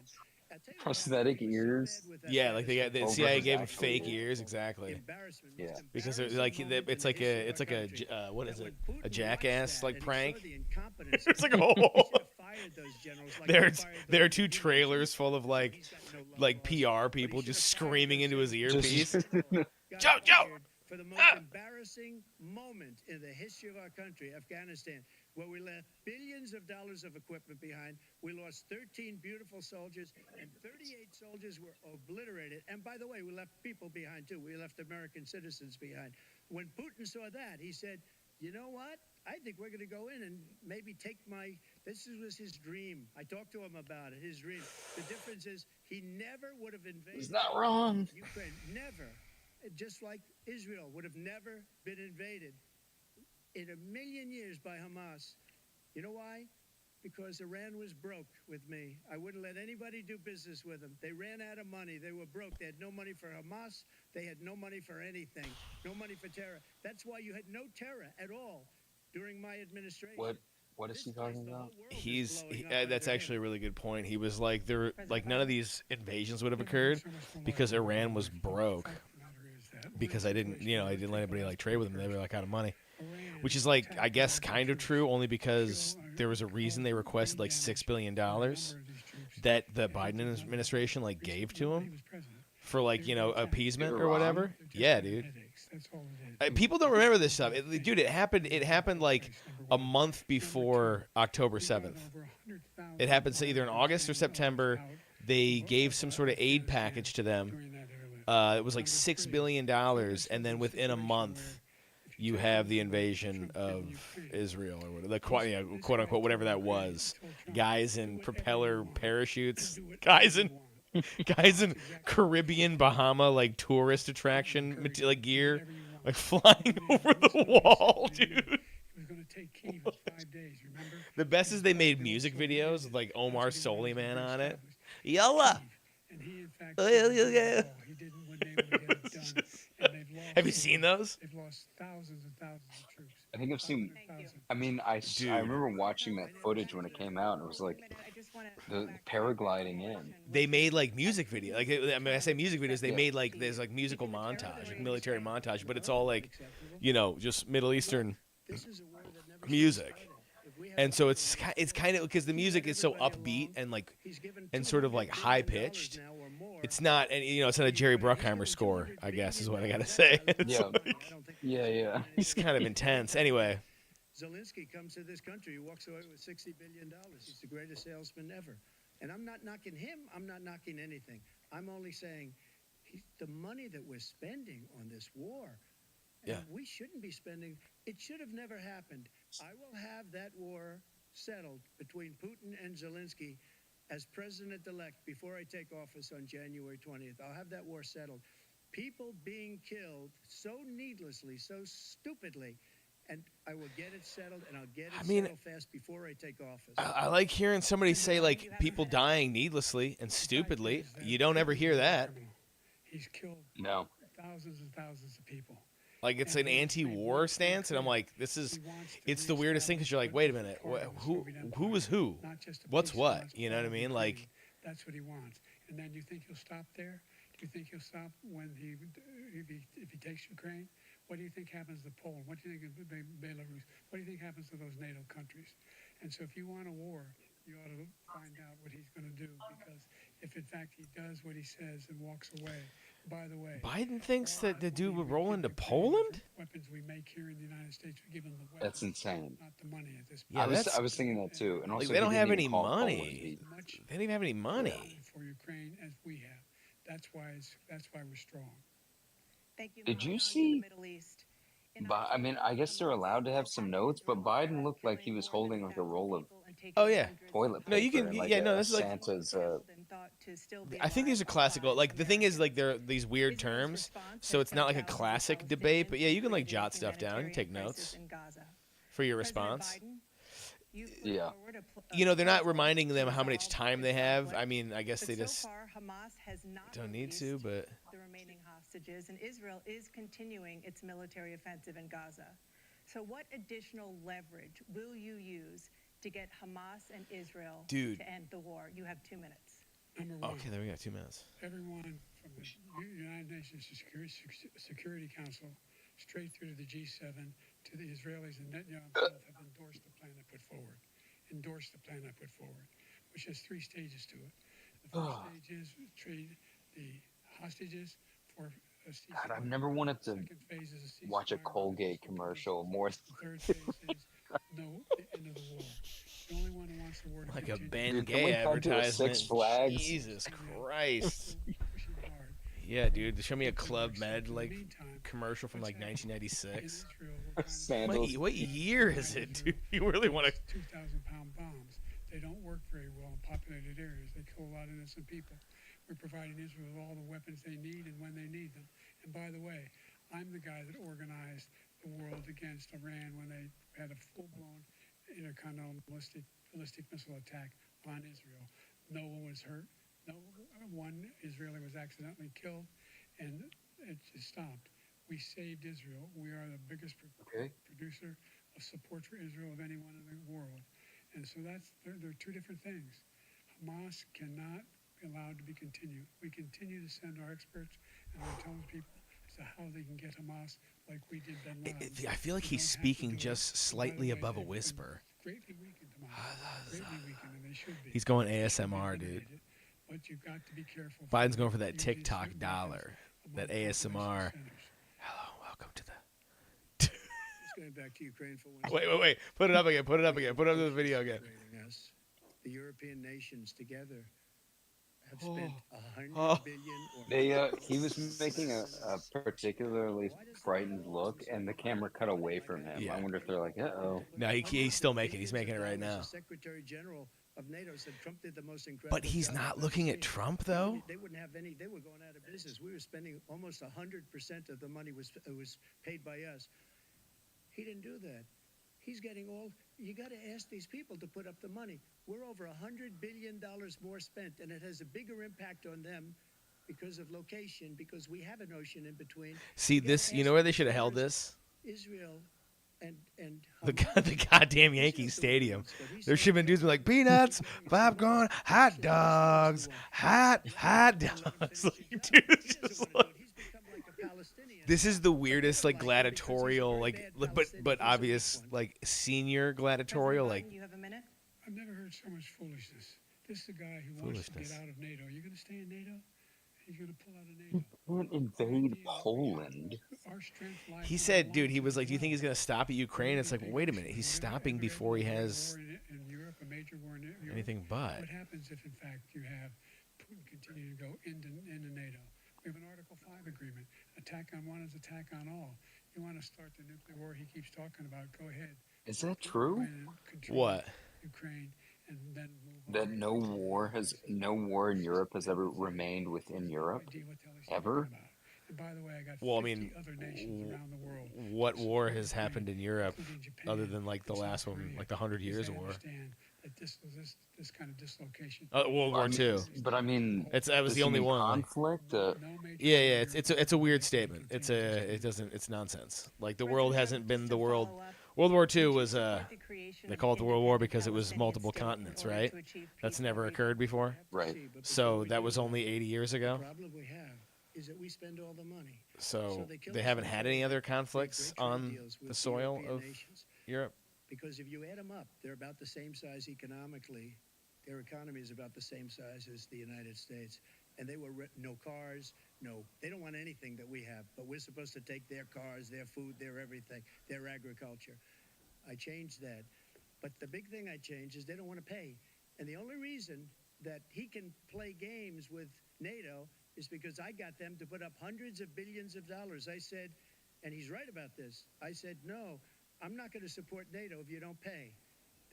prosthetic ears. Yeah, like they got the Over CIA his gave him actual fake ears. ears, exactly. Yeah. Because they're like it's like a what is it? A jackass like prank. It's like there are two trailers full of like PR people just screaming into his earpiece. Joe! For the most embarrassing moment in the history of our country, Afghanistan, where we left billions of dollars of equipment behind. We lost 13 beautiful soldiers, and 38 soldiers were obliterated. And by the way, we left people behind, too. We left American citizens behind. When Putin saw that, he said, you know what? I think we're going to go in and maybe take this was his dream. I talked to him about it, his dream. The difference is he never would have invaded. He's not wrong. Ukraine, never. Just like Israel would have never been invaded in a million years by Hamas. You know why? Because Iran was broke with me. I wouldn't let anybody do business with them. They ran out of money. They were broke. They had no money for Hamas. They had no money for anything. No money for terror. That's why you had no terror at all during my administration. What is he talking about? That's actually a really good point. He was like none of these invasions would have occurred because Iran was broke. Because I didn't let anybody like trade with them. They were like out of money, which is like I guess kind of true only because there was a reason they requested like $6 billion that the Biden administration like gave to him for like appeasement or whatever. Yeah, dude. People don't remember this stuff, dude. It happened like a month before October 7th. It happened either in August or September. They gave some sort of aid package to them. It was like $6 billion, and then within a month, you have the invasion of Israel or whatever, quote unquote, whatever that was. Guys in propeller parachutes, guys in Caribbean Bahama like tourist attraction like gear, like flying over the wall, dude. The best is they made music videos with like Omar Souleyman on it. Yalla. And he, in fact, He didn't when they were going to get it done. And they've lost, Have you seen those? They've lost thousands and thousands of troops. I think I've seen. Thank you. I mean, I remember watching that footage when it came out, and it was like the paragliding in. They made like music video. Like I say music videos. They made like there's like musical montage, like military montage, but it's all like, just Middle Eastern music. And so it's kind of because the music is so upbeat and like and sort of like high pitched. It's not, and it's not a Jerry Bruckheimer score, I guess is what I gotta say. It's Yeah. like, Yeah. it's kind of intense. Anyway, Zelensky comes to this country, he walks away with $60 billion. He's the greatest salesman ever. And I'm not knocking him, I'm not knocking anything. I'm only saying the money that we're spending on this war, and we shouldn't be spending, it should have never happened. I will have that war settled between Putin and Zelensky as president-elect before I take office on January 20th. I'll have that war settled. People being killed so needlessly, so stupidly, and I will get it settled, and I'll get it settled fast before I take office. I like hearing somebody say like people dying needlessly and stupidly. You don't ever hear that. He's killed thousands and thousands of people. Like it's an anti-war stance, and I'm like, it's the weirdest thing because you're like, wait a minute, who is who? What's what? You know what I mean? Like, that's what he wants. And then you think he'll stop there? Do you think he'll stop when if he takes Ukraine? What do you think happens to Poland? What do you think of Belarus? What do you think happens to those NATO countries? And so if you want a war, you ought to find out what he's going to do, because if in fact he does what he says and walks away, by the way, Biden thinks that the dude would roll into Poland? Weapons we make here in the United States, we give them the weapons. That's insane. Not the money at this point. Yeah, I was thinking that too. And also, they don't have any Poland money. They don't even have any money for Ukraine as we have. That's why we're strong. Thank you. Did you Moving on to see? the Middle East. I mean, I guess they're allowed to have some notes, but Biden looked like he was holding like a roll of toilet paper. No, you can. and, like, No, this is like Santa's. I think these are classical. Like the thing is, like they're these weird terms, so it's not like a classic debate. But yeah, you can like jot stuff down, you can take notes for your response. Yeah. They're not reminding them how much time they have. I mean, I guess they just don't need to, but the remaining hostages, and Israel is continuing its military offensive in Gaza. So what additional leverage will you use to get Hamas and Israel to end the war? You have 2 minutes. Number one. Okay, there we go. 2 minutes. Everyone from the United Nations Security Council straight through to the G7 to the Israelis and Netanyahu himself have endorsed the plan I put forward. Which has 3 stages to it. The first stage is trade the hostages for a ceasefire. God, I've never wanted to Second phase is a watch a ceasefire. Colgate commercial more. The third phase is the end of the war. The only one who wants the war to Like a continue. Ben Dude, can Gay we cut to a advertisement. Six Flags? Jesus Christ. Pushing hard. Yeah, dude. Show me a Club Med In the like meantime, commercial from like what's happening 1996. in Israel, we're trying to Sandals. What year is it, dude? You really want to? 2,000-pound bombs. They don't work very well in populated areas. They kill a lot of innocent people. We're providing Israel with all the weapons they need and when they need them. And by the way, I'm the guy that organized the world against Iran when they had a full-blown intercontinental ballistic missile attack on Israel. No one was hurt. No one Israeli was accidentally killed, and it just stopped. We saved Israel. We are the biggest producer of support for Israel of anyone in the world. And so there are 2 different things. Hamas cannot be allowed to be continued. We continue to send our experts and our intelligence people as to how they can get Hamas like we did Ben Laden. I feel like he's speaking just slightly above a whisper. Greatly weakened Hamas. Greatly weakened, and they should be. He's going ASMR, dude. But you've got to be careful. Biden's going for that TikTok dollar, that ASMR. Hello, welcome to the. Just going back to Ukraine for 1 second. Wait. Put it up again. Put it up the video again. Us, the European nations together have spent $100 billion. He was making a particularly frightened look, and the camera cut away from him. Yeah. I wonder if they're like, uh-oh. No, he's still making. He's making it right now. The Secretary General of NATO said Trump did the most incredible. But he's job not I've looking ever at seen. Trump though. They wouldn't have any. They were going out of business. We were spending almost 100% of the money was paid by us. He didn't do that. He's getting all. You got to ask these people to put up the money. We're over $100 billion more spent, and it has a bigger impact on them because of location, because we have an ocean in between. See this? You know where they should have held this? Israel and The goddamn Yankee Stadium. There should have been dudes like peanuts, popcorn, hot dogs, hot dogs. Like, dude, it's just like. He's become like a Palestinian. This is the weirdest like gladiatorial like but obvious like senior gladiatorial like. You have a minute. I've never heard so much foolishness. This is a guy who wants to get out of NATO. You're going to stay in NATO? He's going to pull out of NATO. Can't invade Poland. Our strength lies He in said, our dude, he alliances was like, as do you think he's well. gonna stop at Ukraine? It's like, well, wait a minute, he's Have you stopping ever before he had a has war in Europe, a major war in Europe? anything but. What happens if, in fact, you have Putin continue to go into NATO? We have an Article 5 agreement. Attack on one is attack on all. You want to start the nuclear war he keeps talking about, go ahead. Is that true? Control What? Ukraine and then move That on. no war in Europe has ever remained within Europe? Idea what the hell he's Ever? talking about. And by the way, I got Well, I 50 mean, other nations around the world. What war has happened in Europe including Japan other than like the and South last one, Korea, like the 100 Years because they War? understand that this kind of dislocation. World War II. But I mean, That was does the he only mean one. Like, conflict. No major yeah, war yeah. It's a weird statement. It's nonsense. Like the world hasn't been the world. World War II was they call it the World War because it was multiple continents, right? That's never occurred before. Right. So that was only 80 years ago. The problem we have is that we spend all the money. So they kill they us haven't off had with any other great trade conflicts on deals with the soil European of nations. Europe. Because if you add them up, they're about the same size economically. Their economy is about the same size as the United States. And they were no cars, they don't want anything that we have. But we're supposed to take their cars, their food, their everything, their agriculture. I changed that. But the big thing I changed is they don't want to pay. And the only reason that he can play games with NATO is because I got them to put up hundreds of billions of dollars. I said, and he's right about this, I said, no, I'm not going to support NATO if you don't pay.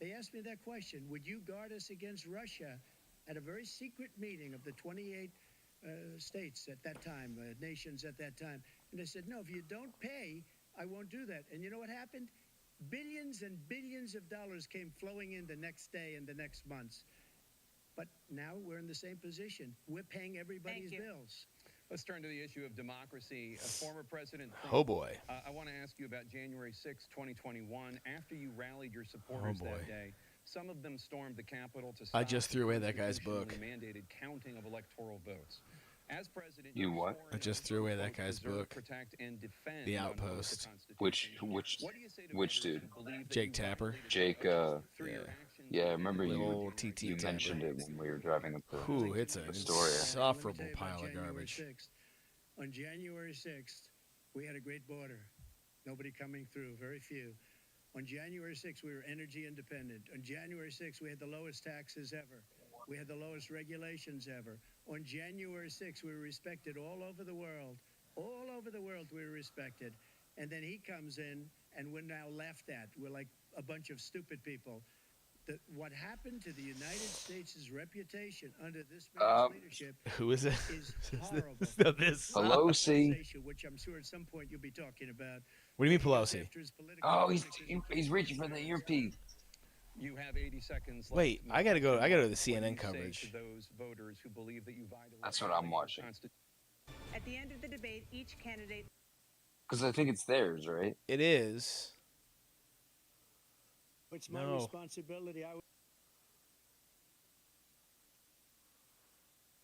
They asked me that question, would you guard us against Russia at a very secret meeting of the 28 states at that time, nations at that time? And they said, no, if you don't pay, I won't do that. And you know what happened? Billions and billions of dollars came flowing in the next day and the next months. But now we're in the same position. We're paying everybody's bills. Let's turn to the issue of democracy. Former President Trump, Oh boy. I want to ask you about January 6, 2021. After you rallied your supporters boy. that day, some of them stormed the Capitol to stop I just threw away that guy's book. constitutionally mandated counting of electoral votes. As president, You you what? swore I an just oath threw away to that guy's preserve, book. protect, and defend The the honor of the Outpost. Which Constitution. What do you say to which voters dude? who believe that Jake you Tapper. violated Jake, through your yeah. actions Yeah, I remember Little you TT you Tapper. mentioned it when we were driving up the Ooh, it's an Astoria. insufferable Let me tell you pile about of January garbage. 6th. On January 6th, we had a great border. Nobody coming through, very few. On January 6th, we were energy independent. On January 6th, we had the lowest taxes ever. We had the lowest regulations ever. On January 6th, we were respected all over the world. All over the world, we were respected. And then he comes in, and we're now laughed at. We're like a bunch of stupid people. What happened to the United States' reputation under this man's leadership Who is it? is horrible. This. Pelosi. Which I'm sure at some point you'll be talking about. What do you mean Pelosi? After his political Oh, politics- he's reaching for the earpiece. You have 80 seconds left. Wait, I gotta go to the What do you CNN say coverage. to those voters who believe that you violated That's what I'm the watching. Constitution? At the end of the debate, each candidate Because I think it's theirs, right? It is. It's my No. responsibility.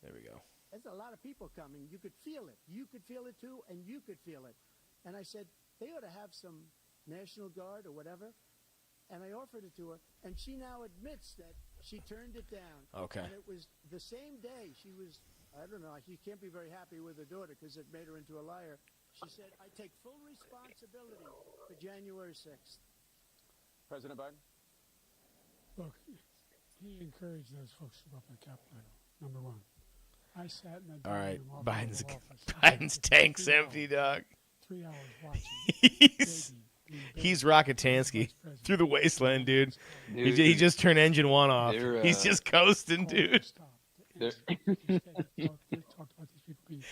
There we go. There's a lot of people coming. You could feel it. You could feel it too, and you could feel it. And I said, they ought to have some National Guard or whatever. And I offered it to her, and she now admits that she turned it down. Okay. And it was the same day she was, I don't know, she can't be very happy with her daughter because it made her into a liar. She said, I take full responsibility for January 6th. President Biden? Look, he encouraged those folks to go up on the Capitol, number one. I sat in that All right, room off Biden's the office. Biden's tank's 3 empty, dog. 3 hours watching. He's he's Rocketansky through the wasteland, dude. Dude, He just turned engine 1 off. they're, He's just coasting, dude. They talked about these people being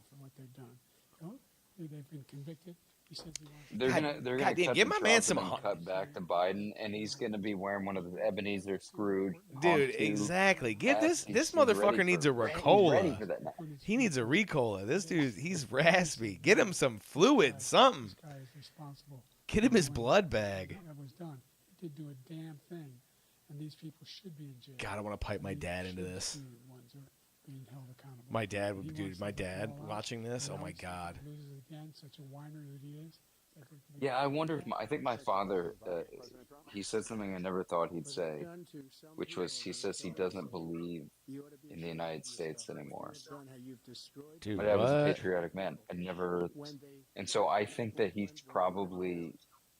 for what they've done. You know, they've been convicted. He said he wants They're gonna goddamn, cut give to my man Trump some and then cut back to Biden, and he's gonna be wearing one of the Ebenezer Scrooge. Dude, honk-to exactly. Give this masks. He's motherfucker ready needs for- a he's ready Ricola. for that now. He needs a Ricola. This dude, he's raspy. Get him some fluid, something. this guy is responsible. Get him his When blood bag. That was done. He did do a damn thing. and these people should be in jail. God, I want to pipe my These dad into should this. be the ones who are being held accountable. My dad He would, wants dude. My them to dad fall out, watching this. Oh my realize that God. if he loses again, such a whiner that he is. It's like we Yeah, I can't do wonder if that. I think my father, he said something I never thought he'd What they've say, done to some which was people he that says he have thought doesn't believe you ought to be in the ashamed United of States yourself. What anymore. you have done, how you've destroyed Dude, My dad was a what? patriotic man. I never, when they and so I think that he's probably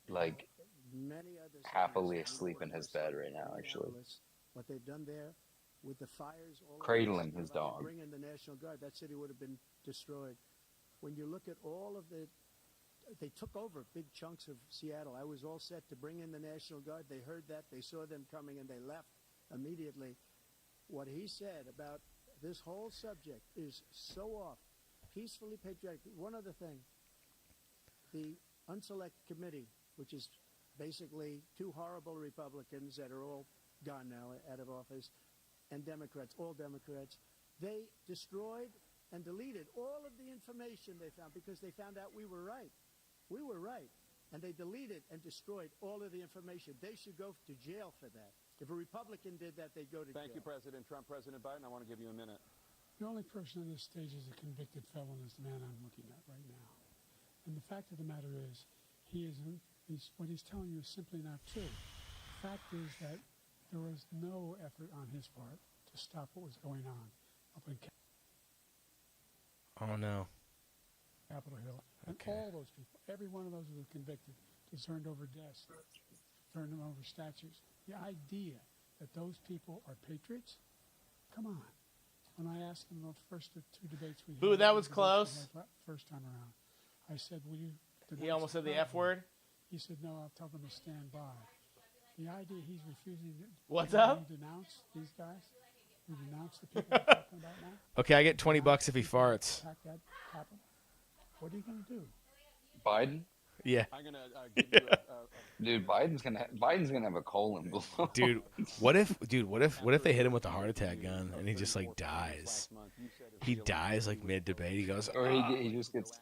like many others have happily missed asleep in his bed right now, actually, Minneapolis, what they've done there with the fires all over cradling the his city, dog. bring in the National Guard, that city would have been destroyed. When you look at all of the, they took over big chunks of Seattle. I was all set to bring in the National Guard. They heard that, they saw them coming, and they left immediately. What he said about this whole subject is so off. Peacefully patriotic. One other thing, the Unselect Committee, which is basically two horrible Republicans that are all gone now out of office, and Democrats, all Democrats, they destroyed and deleted all of the information they found because they found out we were right. We were right. And they deleted and destroyed all of the information. They should go to jail for that. If a Republican did that, they'd go to jail. Thank you, President Trump. President Biden, I want to give you a minute. The only person on this stage is a convicted felon is the man I'm looking at right now. And the fact of the matter is, what he's telling you is simply not true. The fact is that there was no effort on his part to stop what was going on up in Oh no. Capitol Hill. And Okay. all those people, every one of those who were convicted, turned over desks, turned them over statues. The idea that those people are patriots? Come on. When I asked him the first two debates we had, Boo, that was the debates we close. had first time around, I said, will you He denounce almost said the crime?" F word. He said, no, I'll tell them to stand by. The idea he's refusing to What's will up? you denounce these guys? You denounce the people we're talking about now? Okay, I get $20 if he farts. Attack that Capitol? What are you going to do? Biden, Yeah. I'm going to give you dude, Biden's gonna have a colon blow. Dude, what if they hit him with a heart attack gun and he just like dies? He dies like mid debate. He goes, Or he just gets,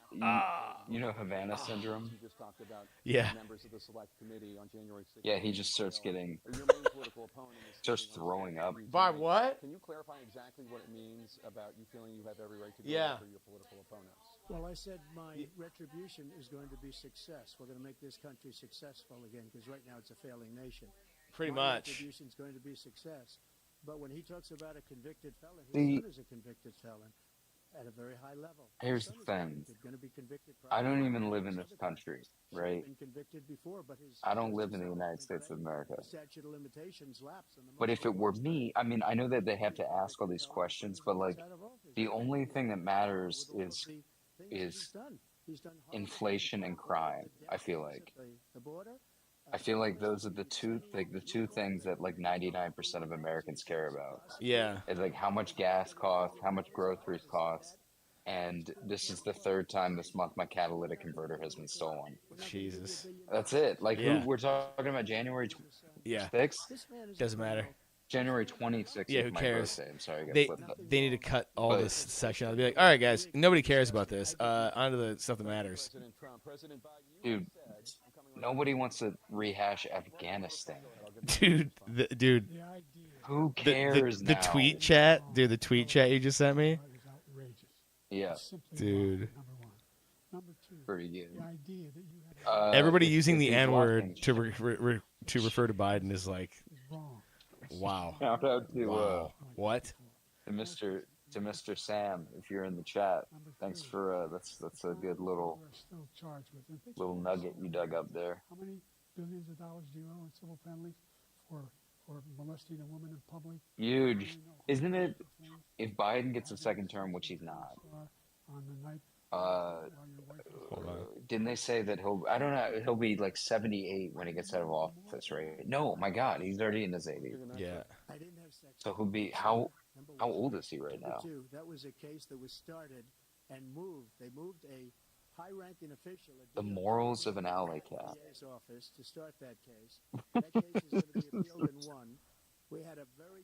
you know, Havana syndrome. You just talked about Yeah. members of the Select Committee on January 6th. Yeah, he just starts getting, Your main political opponent is starts throwing up. Barb, what? Can you clarify exactly what it means about you feeling you have every right to go Yeah. after your political opponents? Well, I said my retribution is going to be success. We're going to make this country successful again because right now it's a failing nation. Pretty My much. retribution is going to be success. But when he talks about a convicted felon, his See- son is a convicted felon at a very high level. Here's His the son is thing. convicted, going to be convicted I don't probably even for live in other this crimes. country, Should have right? been convicted before, but his I don't live in the justice United system States of America. The statute of limitations lapse on the But most if it were heinous me, I mean, I know that they have to ask all these questions, but like, out of office. the only thing that matters With all of is the things that he's is done. He's done horrible inflation things. and crime. I feel Deaths like. at the border. I feel like those are the two things that like 99% of Americans care about. Yeah. It's like how much gas costs, how much groceries cost, and this is the third time this month my catalytic converter has been stolen. Jesus. That's it. Like Yeah. we're talking about January Yeah. 6th? This man is Doesn't matter. January 26th Yeah, is who my cares? birthday. I'm sorry, I got They flipped up. they need to cut all But- this section out. They'll be like, all right, guys, nobody cares about this. On to the stuff that matters. President Trump, President Biden, you Dude, have said, I'm coming right nobody wants to rehash Afghanistan. Dude, dude, The idea Who the cares the now? tweet chat, dude, the tweet chat you just sent me. is outrageous. Yeah, It's simply Dude. wrong, number one. Number two, pretty good. the idea that you have Everybody if- using if the he's N word watching- to to refer to Biden is like, is wrong. wow, Shout out to wow, what? to Mr. Sam, if you're in the chat. Number Thanks three, for that's a good little you are still charged with. And think little about nugget civil you dug penalties. up there. How many billions of dollars do you owe in civil penalties for molesting a woman in public? Huge, You know, isn't it? things If Biden gets a second term, which he's not, on the night uh, while your wife was Hold on. didn't they say that I don't know, he'll be like 78 when he gets out of office, right? No, my God, he's already in his 80s. Yeah. I didn't have sex. So he'll be how Number how one. old is he right Number now? two, that was a case that was started and moved. They moved a high-ranking official at The morals of an alley cat. DA's office to start that case. That case is going to be appealed and won. We had a very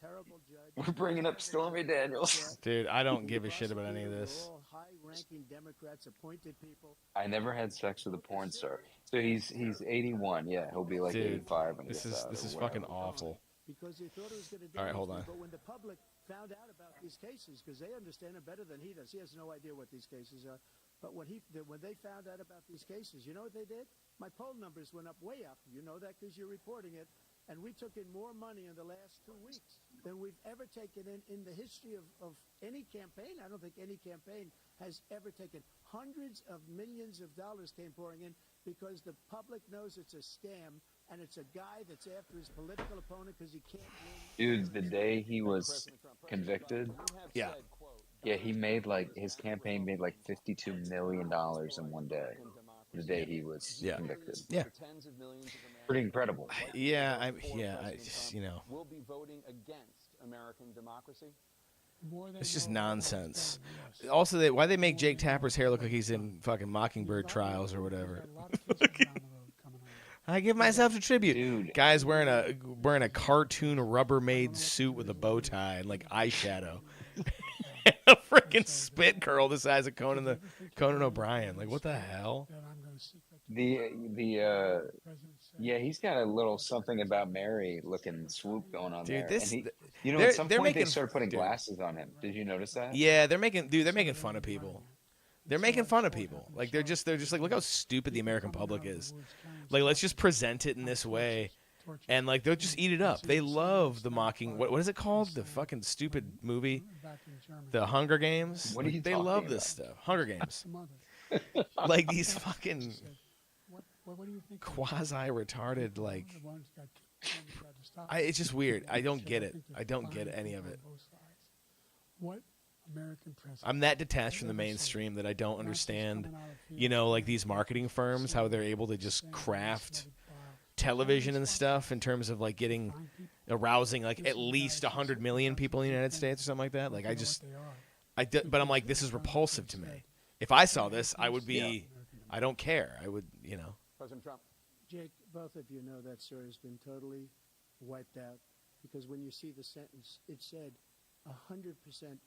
terrible judge. We're bringing up Stormy Daniels. Dude, I don't give a shit about any of this. All high-ranking Democrats, appointed people. I never had sex with a porn star. So he's 81. Yeah, he'll be like Dude, 85 when he this gets is out. this or is whatever. fucking awful. Because they thought it was going to All right, hold on. But when the public found out about these cases, because they understand it better than he does, he has no idea what these cases are. But when they found out about these cases, you know what they did? My poll numbers went up way up. You know that because you're reporting it. And we took in more money in the last 2 weeks than we've ever taken in the history of any campaign. I don't think any campaign has ever taken. Hundreds of millions of dollars came pouring in because the public knows it's a scam, and it's a guy that's after his political opponent because he can't win. Dude, the day he was convicted, Yeah. yeah, he made his campaign made like $52 million in one day. The day he was convicted. Yeah. Pretty incredible. Yeah, you know, Will be voting against American democracy. it's just nonsense. Also, why they make Jake Tapper's hair look like he's in fucking Mockingbird trials or whatever. I give myself a tribute. Dude. Guy's wearing a cartoon Rubbermaid suit with a bow tie and like eyeshadow. A freaking spit curl the size of Conan O'Brien. Like, what the hell? Yeah, he's got a little something about Mary looking swoop going on Dude, there. this- And he, they're- at some they're point they making- started putting dude. glasses on him. Did you notice that? Yeah, they're making fun of people. They're making fun of people. Like they're just like, look how stupid the American public is. Like, let's just present it in this way, and like they'll just eat it up. They love the mocking. What is it called? The fucking stupid movie, The Hunger Games. What are you They talking love this stuff. Hunger Games. Like these fucking quasi retarded like. It's just weird. I don't get it. I don't get any of it. What American president? I'm that detached from the mainstream that I don't understand, you know, like these marketing firms, how they're able to just craft television and stuff in terms of like arousing like at least 100 million people in the United States or something like that. Like but I'm like, this is repulsive to me. If I saw this, I would be, I don't care. I would, you know. President Trump. Jake, both of you know that story has been totally wiped out because when you see the sentence, it said 100%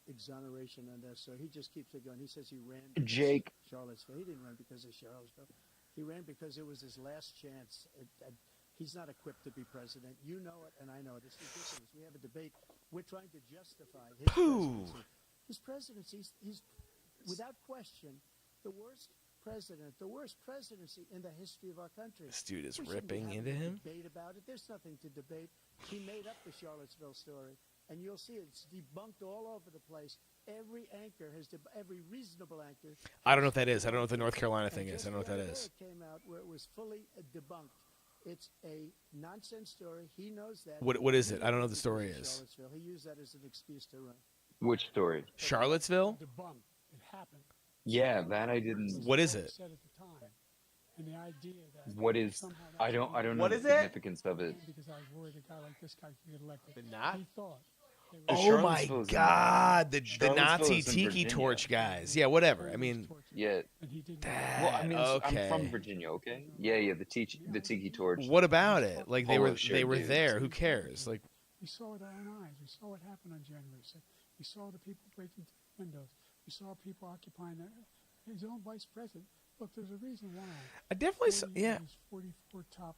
exoneration on that. So he just keeps it going. He says he ran because Jake. Charlottesville. He didn't run because of Charlottesville. He ran because it was his last chance. He's not equipped to be president. You know it, and I know it. It's ridiculous. We have a debate. We're trying to justify his presidency. His presidency, he's without question the worst president, the worst presidency in the history of our country. This dude is We shouldn't be ripping having into a him. Debate about it. There's nothing to debate. He made up the Charlottesville story, and you'll see it's debunked all over the place. Every anchor every reasonable anchor. I don't know what that is. I don't know what the North Carolina thing is. I don't know what that is. It came out where it was fully debunked. It's a nonsense story. He knows that. What is it? I don't know what the story is. Charlottesville. He used that as an excuse to run. Which story? Charlottesville? Debunked. It happened. Yeah, that I didn't. What is it? Said at the time, and the idea that What is? somehow I that's don't know What the is it? significance of it. because I was worried a guy like this guy could get elected. The Nazi? He thought. they were- The Oh my Charlottesville is in- God! The Charlottesville Nazi is in tiki Virginia. torch guys. Yeah, whatever. I mean, Yeah. And he didn't. Well, I mean, okay. I'm from Virginia. Okay. Yeah. The tiki torch. what about it? Like they Polo were shirt dudes. there. Who cares? Like, We saw with our own eyes. We saw what happened on January 6th. We saw the people breaking through windows. We saw people occupying his own vice president. Look, there's a reason why. I definitely saw, 40 yeah. of his 44 top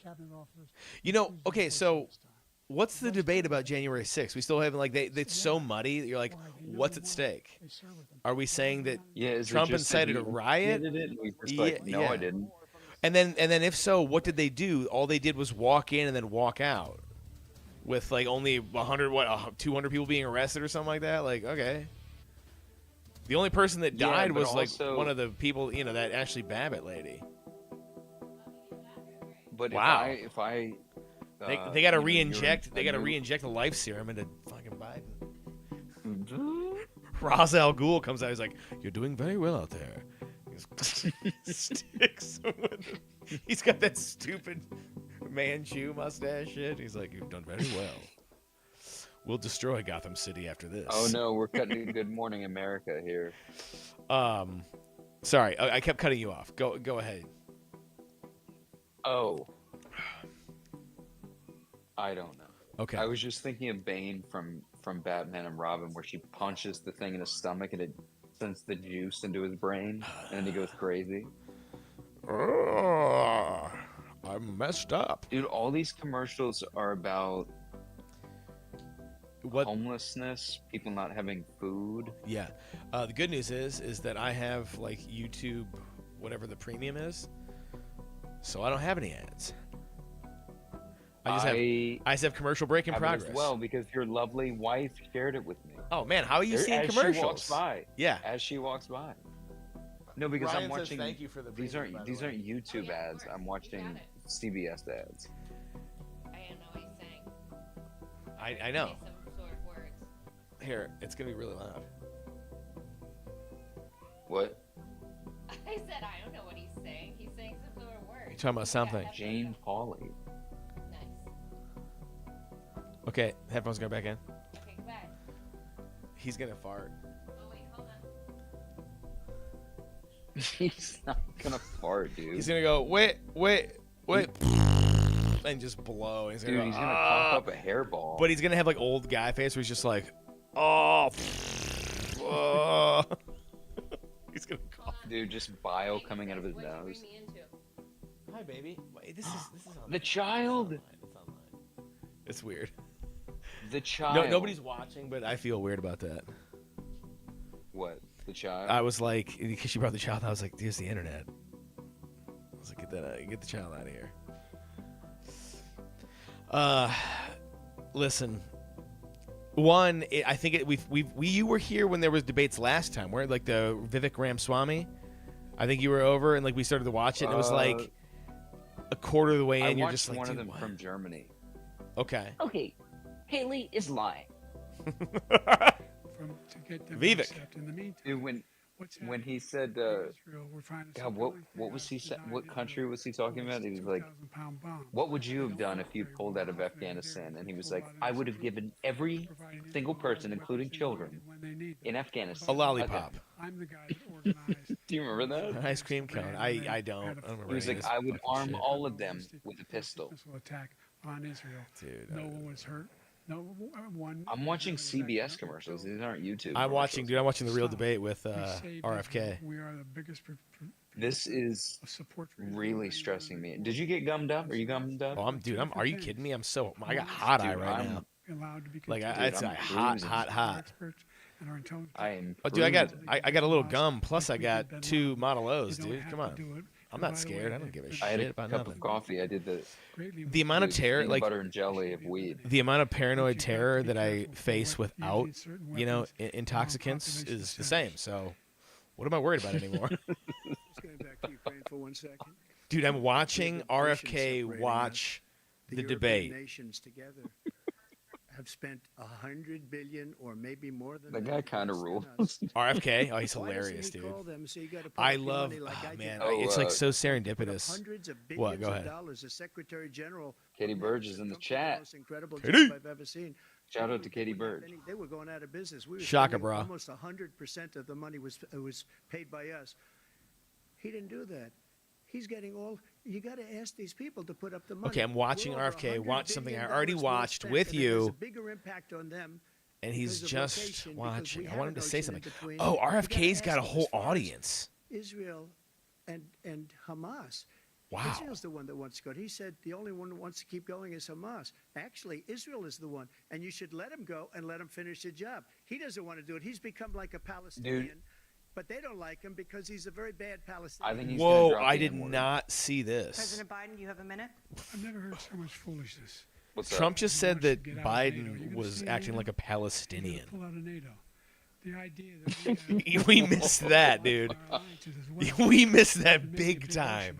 cabinet officers. You know, used okay, votes so this time. what's the debate about January 6th? We still haven't like it's so muddy. You're like, Why? They know what's they at want it. stake? They serve with them. Are we saying that Yeah. Is it Trump just that incited he a riot? instigated it and we just like, no, Yeah. I didn't. And then if so, what did they do? All they did was walk in and then walk out, with like only 200 people being arrested or something like that. Like, okay. The only person that Yeah, died but was like also- one of the people, you know, that Ashley Babbitt lady. But Wow. if I They got to you know, re-inject. you're They got to a new- re-inject the life serum into fucking Biden. Mhm. Ra's al Ghul comes out. He's like, "You're doing very well out there." He sticks him with him. He's got that stupid Manchu mustache shit. He's like, "You've done very well. We'll destroy Gotham City after this." Oh no, we're cutting to Good Morning America here. Sorry, I kept cutting you off. Go ahead. Oh. I don't know. Okay. I was just thinking of Bane from Batman and Robin, where she punches the thing in his stomach and it sends the juice into his brain, and then he goes crazy. I'm messed up. Dude, all these commercials are about What? homelessness, people not having food. Yeah. The good news is that I have like YouTube, whatever the premium is, so I don't have any ads. I just have commercial break in have it progress. as well, because your lovely wife shared it with me. Oh man, how are you seeing As commercials? she walks by. Yeah. As she walks by. No, because Ryan I'm says watching. thank you for the these premium, by aren't the these way. aren't YouTube ads. I'm watching CBS ads. I don't know what he's saying. I know. Say some sort of words. Here, it's gonna be really loud. What? I said I don't know what he's saying. He's saying some sort of words. You're talking about something. Jane Pauley. Nice. Okay, headphones go back in. Okay, goodbye. He's gonna fart. Oh wait, hold on. He's not gonna fart, dude. He's gonna go wait, and just blow. And he's gonna Dude, go, he's gonna cough up a hairball. But he's gonna have like old guy face where he's just like, oh, oh. He's gonna cough. Dude, just bile coming out of his What'd you nose. bring me into? Hi, baby. Wait, this is online. The child. It's online. It's weird. The child. No, nobody's watching, but I feel weird about that. What? The child? I was like, because she brought the child, I was like, there's the internet. I was like, get the child out of here. Listen. One, I think you were here when there was debates last time, where like the Vivek Ramaswamy. I think you were over, and like we started to watch it, and it was like a quarter of the way in. I You're watched just like, one of dude, them what? from Germany. Okay. Okay, Haley is lying. To get them Vivek. to accept. In the meantime, Dude, when he said, Israel, we're finding God, some what drilling was he for said? nine What country Israel was he talking about? He was like, 2,000-pound bomb. "What would you have done if you pulled out of Afghanistan?" And he was like, "I would have given every single person, including children, in Afghanistan A lollipop. I'm the guy that organized. Do you remember that? An ice cream cone. I don't remember. He was any like, of this "I would fucking arm shit. all of them with a pistol." Missile attack on Israel. Dude, No one was hurt. No one. I'm watching CBS commercials. These aren't YouTube. I'm watching, commercials. dude. I'm watching the real Stop. debate with We saved RFK. Israel. We are the biggest This is support for Israel really anywhere stressing in the me. world. Did you get gummed up? Are you gummed up? Oh, are you kidding me? I got hot eye Dude, right I'm- now. Allowed to be Like considered it's I'm like hot, bruising. hot. experts and our intelligence. I am. Oh, dude, I got bruising. a little gum. Plus, I got 2 Model O's, dude. Come on. I'm not scared. I don't give a I had shit a about cup nothing. of coffee. I did The amount of terror, peanut like butter and jelly of weed. the amount of paranoid terror that I face without, intoxicants is the same. So, what am I worried about anymore? Just going back to Ukraine for 1 second. Dude, I'm watching The RFK separating watch the European debate. nations together have spent $100 billion or maybe more than That that. guy kind of against rules. us. RFK, oh, he's Why doesn't hilarious, he dude. call them, so you gotta put I up your love, money like I did? man, Oh, it's like so Put up serendipitous. hundreds of What? billions Go of ahead. dollars. The Secretary General. Katie Burge is in the Trump did chat. most incredible Katie! job I've ever seen. Shout out to Katie Burge. They were going out of business. We were Shaka, spending brah. Almost 100% of the money was paid by us. He didn't do that. He's getting all. You got to ask these people to put up the money. Okay, I'm watching We're over RFK $100 watch something I billion already well watched spent, with and it has you. a bigger impact on them. And he's because of just location, because watching. we I have want him an to say ocean in something. between. Oh, You gotta RFK's got a ask them whole as far as audience. Israel and Hamas. Wow. Israel's the one that wants to go. He said the only one who wants to keep going is Hamas. Actually, Israel is the one, and you should let him go and let him finish the job. He doesn't want to do it. He's become like a Palestinian, but they don't like him because he's a very bad Palestinian. I think he's gonna Whoa, drop I the did N-word. not see this. President Biden, you have a minute. I've never heard so much foolishness. What's Trump up? just said that Get out of NATO. You're Biden gonna was stay in acting NATO? like a You're gonna Palestinian. pull out of NATO. The idea that we, We missed that, dude. We missed that big time.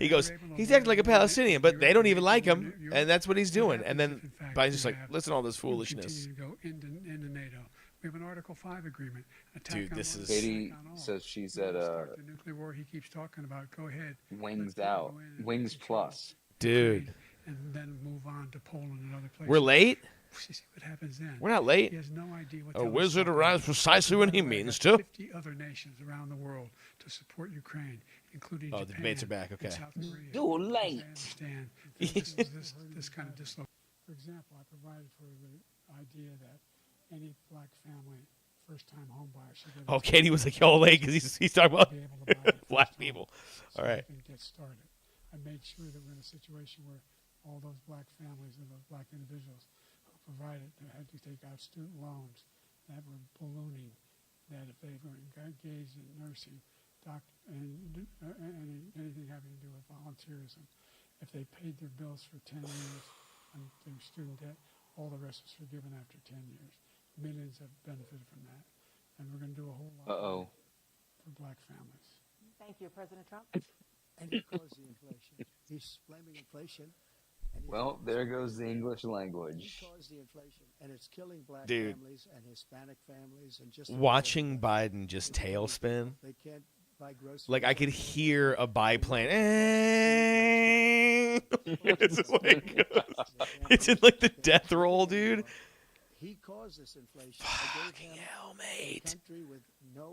He goes, he's acting like a Palestinian, but they don't even like him, and that's what he's doing. And then Biden's just like, listen to all this foolishness. Continue to go into NATO. We have an Article 5 agreement. Attack Dude, on this one, is- Katie attack on all. says she's We at start the nuclear war he keeps talking about. Go ahead. Wings Let out, people go in and Wings control Plus. Dude, And then move on to Poland and other places. we're late? See what happens then. We're not late. He has no idea what A the hell he's wizard talking arrives about. precisely when he By the way, means there are to. 50 other nations around the world to support Ukraine, including Oh, Japan the debates are back, and okay. South Korea. Too Because late. they understand that this kind of dislocation. For example, I provided for the idea that any black family, first-time home buyer should get. Oh, Katie was like, "Yo, late," because he's talking about be able to buy their black first people. home, so All right. they can get started. I made sure that we're in a situation where all those black families and those black individuals who provided had to take out student loans that were ballooning, that if they were engaged in nursing, and anything having to do with volunteerism, if they paid their bills for 10 years on their student debt, all the rest was forgiven after 10 years. Millions have benefited from that. And we're going to do a whole lot for black families. Thank you, President Trump. And he caused the inflation. He's blaming inflation. Well, there goes the English language. He caused the inflation, and it's killing black Dude. families and Hispanic families. And just Watching Biden just tailspin, they can't buy groceries. like I could hear a biplane. It's like it's in like the death roll, dude. He caused this inflation. Fucking hell, mate. A country with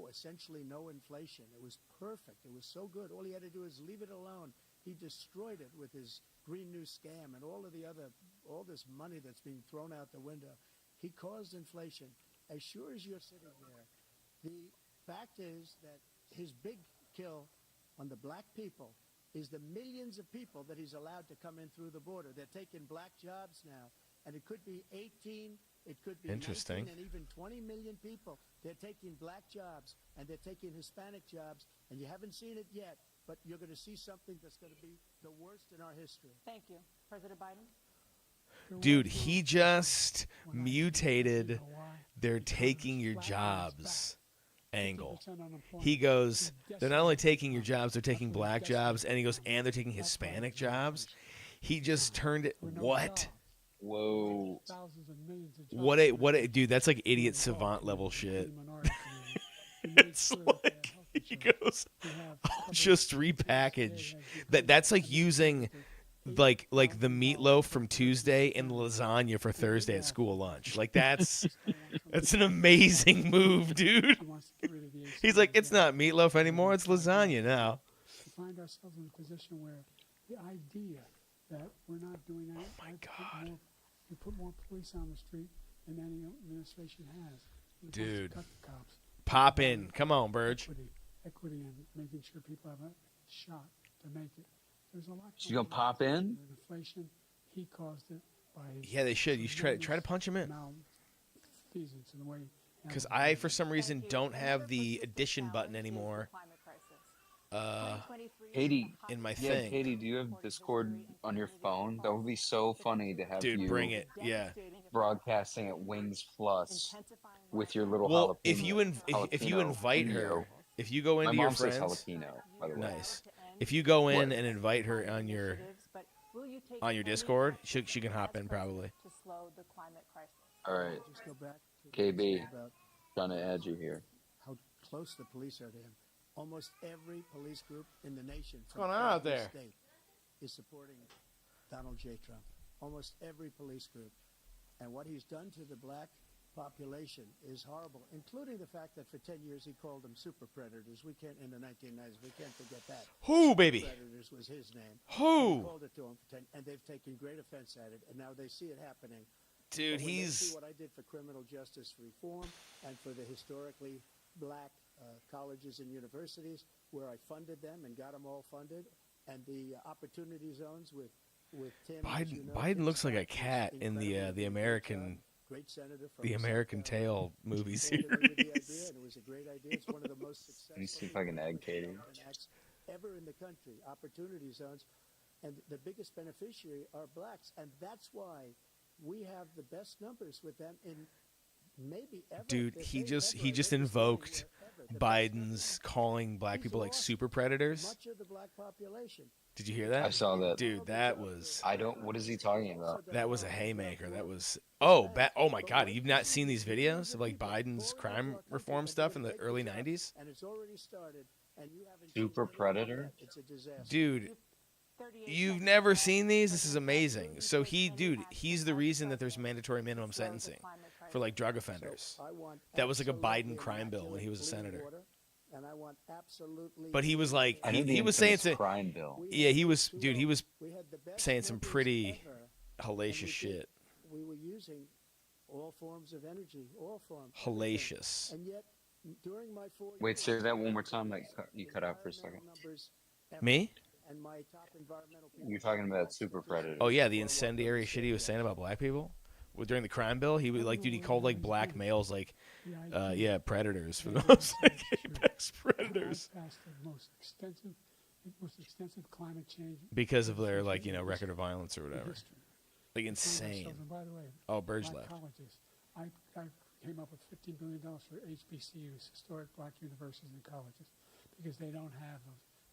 essentially no inflation. It was perfect. It was so good. All he had to do is leave it alone. He destroyed it with his Green New scam and all this money that's being thrown out the window. He caused inflation. As sure as you're sitting there, the fact is that his big kill on the black people is the millions of people that he's allowed to come in through the border. They're taking black jobs now, and it could be 18, it could be 19, and even 20 million people. They're taking black jobs, and they're taking Hispanic jobs, and you haven't seen it yet, but you're going to see something that's going to be the worst in our history. Thank you. President Biden? Dude, he just mutated "they're taking your jobs" angle. He goes, they're not only taking your jobs, they're taking black jobs, and he goes, and they're taking Hispanic jobs. He just turned it. What? Whoa. What a dude, that's like idiot savant level shit. It's like he goes, I'll just repackage. That's like using like the meatloaf from Tuesday and lasagna for Thursday at school lunch. Like that's an amazing move, dude. He's like, it's not meatloaf anymore, it's lasagna now. We find ourselves in a position where the idea that we're not doing that. Oh my God. We put more police on the street than any administration has. Dude. Cut the cops. Pop in. Come on, Burge. Equity and making sure people have a shot to make it. There's a lot. You gonna pop in? Inflation. He caused it by. Yeah, they should. You should try to punch him in. Because I, for some reason, don't have the addition button anymore. Katie, in my thing. Katie, do you have Discord on your phone? That would be so funny to have Dude, you bring it. Yeah. Broadcasting at Wings Plus with your little well, jalapeno. if you invite her, if you go into My your mom friends, says jalapeno, by the way. Nice. If you go in and invite her on your Discord, she can hop in probably. All right, KB, trying to add you here. How close the police are to him. Almost every police group in the nation What's going on out there? State is supporting Donald J. Trump. Almost every police group. And what he's done to the black population is horrible, including the fact that for 10 years he called them super predators. We can't, in the 1990s, we can't forget that. Who, baby? Predators was his name. Who? He called it to him for 10, and they've taken great offense at it, and now they see it happening. Dude, But when they he's... see what I did for criminal justice reform and for the historically black colleges and universities, where I funded them and got them all funded, and the opportunity zones with Tim. Biden looks like a cat in the American Tale movie series. It was a great idea. It's one of the most successful. Let me see if I can add Katie. Ever in the country, opportunity zones, and the biggest beneficiary are blacks, and that's why we have the best numbers with them in maybe ever. Dude, he just invoked Biden's calling black people like super predators. Much of the black population. Did you hear that? I saw that. Dude, that was... What is he talking about? That was a haymaker. That was... Oh my God. You've not seen these videos of like Biden's crime reform stuff in the early 90s? And it's already started, and you haven't Super predator? It's a disaster. Dude, you've never seen these? This is amazing. So he's the reason that there's mandatory minimum sentencing for like drug offenders. That was like a Biden crime bill when he was a senator. And I want absolutely. But he was like, he was saying some crime bill. Yeah, he was saying some pretty hellacious shit. we were using all forms of energy, all forms. Hellacious. And yet, during my 4 Wait, years, say that one more time. Like you cut out for a second. Me? And my top environmental people, You're talking about super predators. Oh yeah, the incendiary shit he was saying about black people. Well, during the crime bill, he would like, dude, he called like black males like, yeah, predators for the most like apex predators Passed the most extensive climate change because of their like record of violence or in whatever. history. Like We found insane. ourselves- and by the way, Oh, Burge black left. colleges. I came up with $15 billion for HBCUs, historic black universities and colleges, because they don't have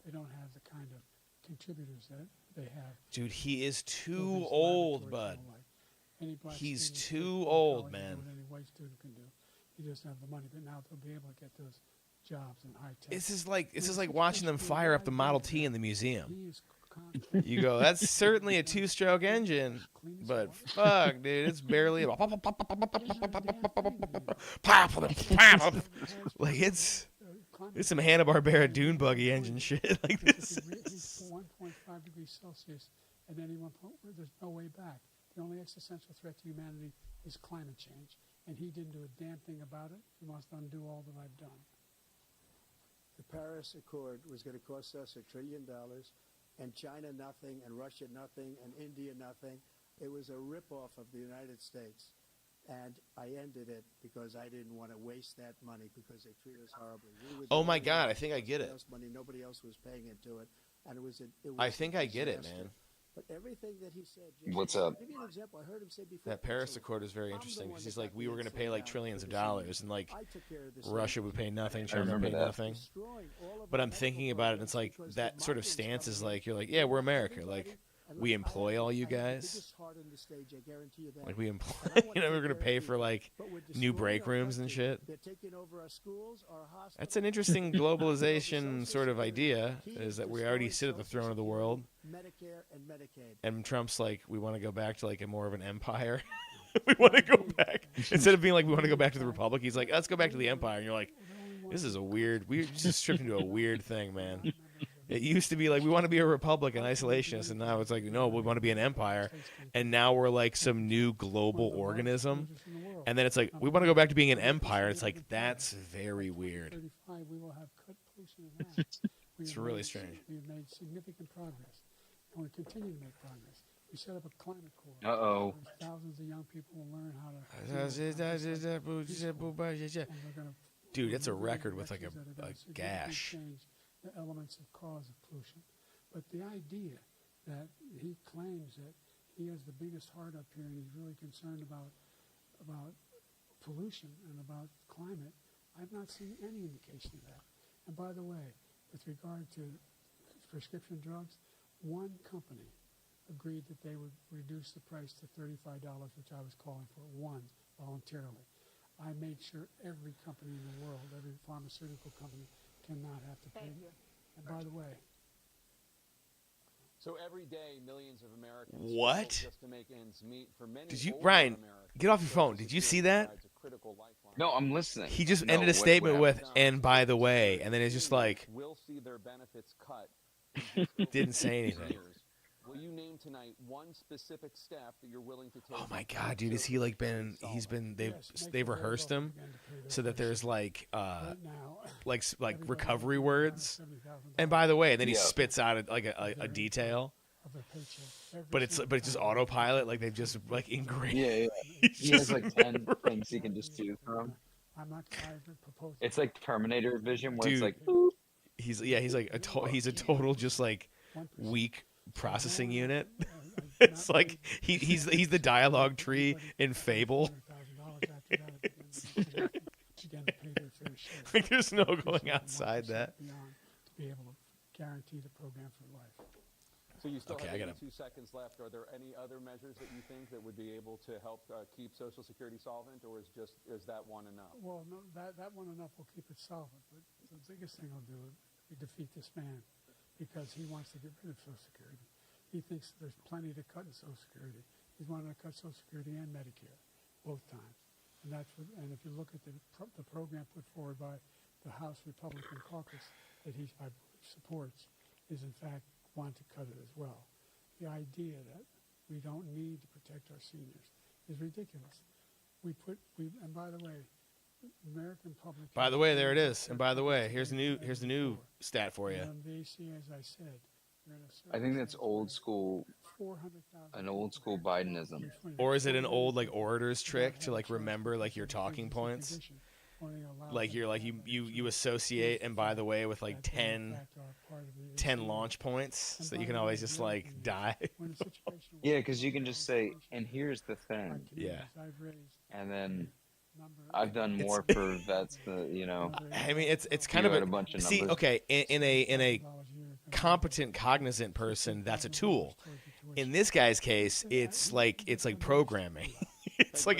the kind of contributors that they have. Dude, he is So too these old, laboratories bud. and the like. Any black He's student too can go to old, college and man. do what any white student can do. He doesn't have the money, but now they'll be able to get those jobs in high tech. This is like watching them fire up the Model T in the museum. He is You go, that's certainly a two-stroke engine, but fuck, dude, it's barely like it's some Hanna-Barbera dune buggy engine shit. Like this. 1.5 degrees Celsius at any one point where there's no way back. The only existential threat to humanity is climate change, and he didn't do a damn thing about it. He must undo all that I've done. the Paris Accord was going to cost us $1 trillion, and China nothing, and Russia nothing, and India nothing. It was a ripoff of the United States. And I ended it because I didn't want to waste that money because they treat us horribly. Oh my God, I think I get it. Money, nobody else was paying into it, and it was. I think I get it, man. But everything that he said. What's up? I'll give you an example. I heard him say before. That Paris Accord is very interesting because he's like, we were going to pay like trillions of dollars, and like Russia would pay nothing, China would pay nothing. But I'm thinking about it, and it's like that sort of stance is like, you're like, yeah, we're America, like. We employ all you guys. Like we employ, we're gonna pay for like new break rooms and shit. That's an interesting globalization sort of idea. Is that we already sit at the throne of the world, and Trump's like, we want to go back to like a more of an empire. We want to go back instead of being like we want to go back to the republic. He's like, let's go back to the empire, and you're like, this is a weird. We just stripped into a weird thing, man. It used to be like we want to be a republic and isolationist, and now it's like no, we want to be an empire, and now we're like some new global organism, and then it's like we want to go back to being an empire. It's like that's very weird. It's really strange. We've made significant progress, and we continue to make progress. We set up a climate corps. Uh-oh. Thousands of young people will learn how to. Dude, it's a record with like a gash. The elements of cause of pollution, but the idea that he claims that he has the biggest heart up here and he's really concerned about pollution and about climate, I've not seen any indication of that. And by the way, with regard to prescription drugs, one company agreed that they would reduce the price to $35, which I was calling for, one, voluntarily. I made sure every company in the world, every pharmaceutical company, cannot have to pay. And by the way, so every day, millions of Americans What? struggle just to make ends meet. For many Did you, older Ryan? Americans, Get off your phone. Did you see that? provides a critical lifeline. No, I'm listening. He just No, ended a what statement with, happened? and by the way, and then it's just like, will see their benefits cut. didn't say anything. Will you name tonight one specific step that you're willing to take? Oh my God, dude, is he like been? He's been. They've rehearsed him so that there's like recovery words. And by the way, and then he spits out like a detail. But it's just autopilot. Like they've just like engraved. Yeah. He has like 10 things he can just choose from. I'm not trying to propose. It's like Terminator vision, where Dude, it's like, boop. He's like he's a total just like weak processing unit. It's like he's the dialogue tree in Fable. Like there's no going outside that. To be able to guarantee the program for life. So you still Okay, I have gotta- 2 seconds left. Are there any other measures that you think that would be able to help keep Social Security solvent, or is that one enough? Well, no, that one enough will keep it solvent. But the biggest thing I'll do is defeat this man because he wants to get rid of Social Security. He thinks there's plenty to cut in Social Security. He's wanted to cut Social Security and Medicare both times. And and if you look at the program put forward by the House Republican caucus that he supports, is in fact want to cut it as well. The idea that we don't need to protect our seniors is ridiculous. And by the way, American public. By the way, there it is. And by the way, here's the new stat for you. As I said, I think that's old school, an old school Bidenism. Or is it an old like orator's trick to like remember like your talking points? Like you associate, and by the way, with like 10 launch points, so that you can always just like die. Yeah, because you can just say, and here's the thing. Yeah. And then I've done more for vets than, you know. I mean, it's kind of a bunch of see. numbers. Okay, in a competent, cognizant person, that's a tool. In this guy's case, it's like programming. it's like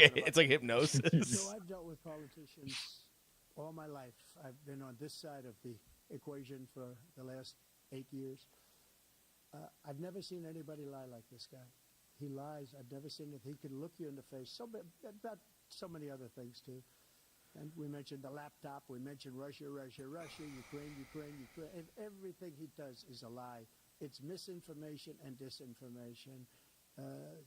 hypnosis. So I've dealt with politicians all my life. I've been on this side of the equation for the last 8 years. I've never seen anybody lie like this guy. He lies. I've never seen it. He can look you in the face. About so many other things too. And we mentioned the laptop. We mentioned Russia, Ukraine. And everything he does is a lie. It's misinformation and disinformation.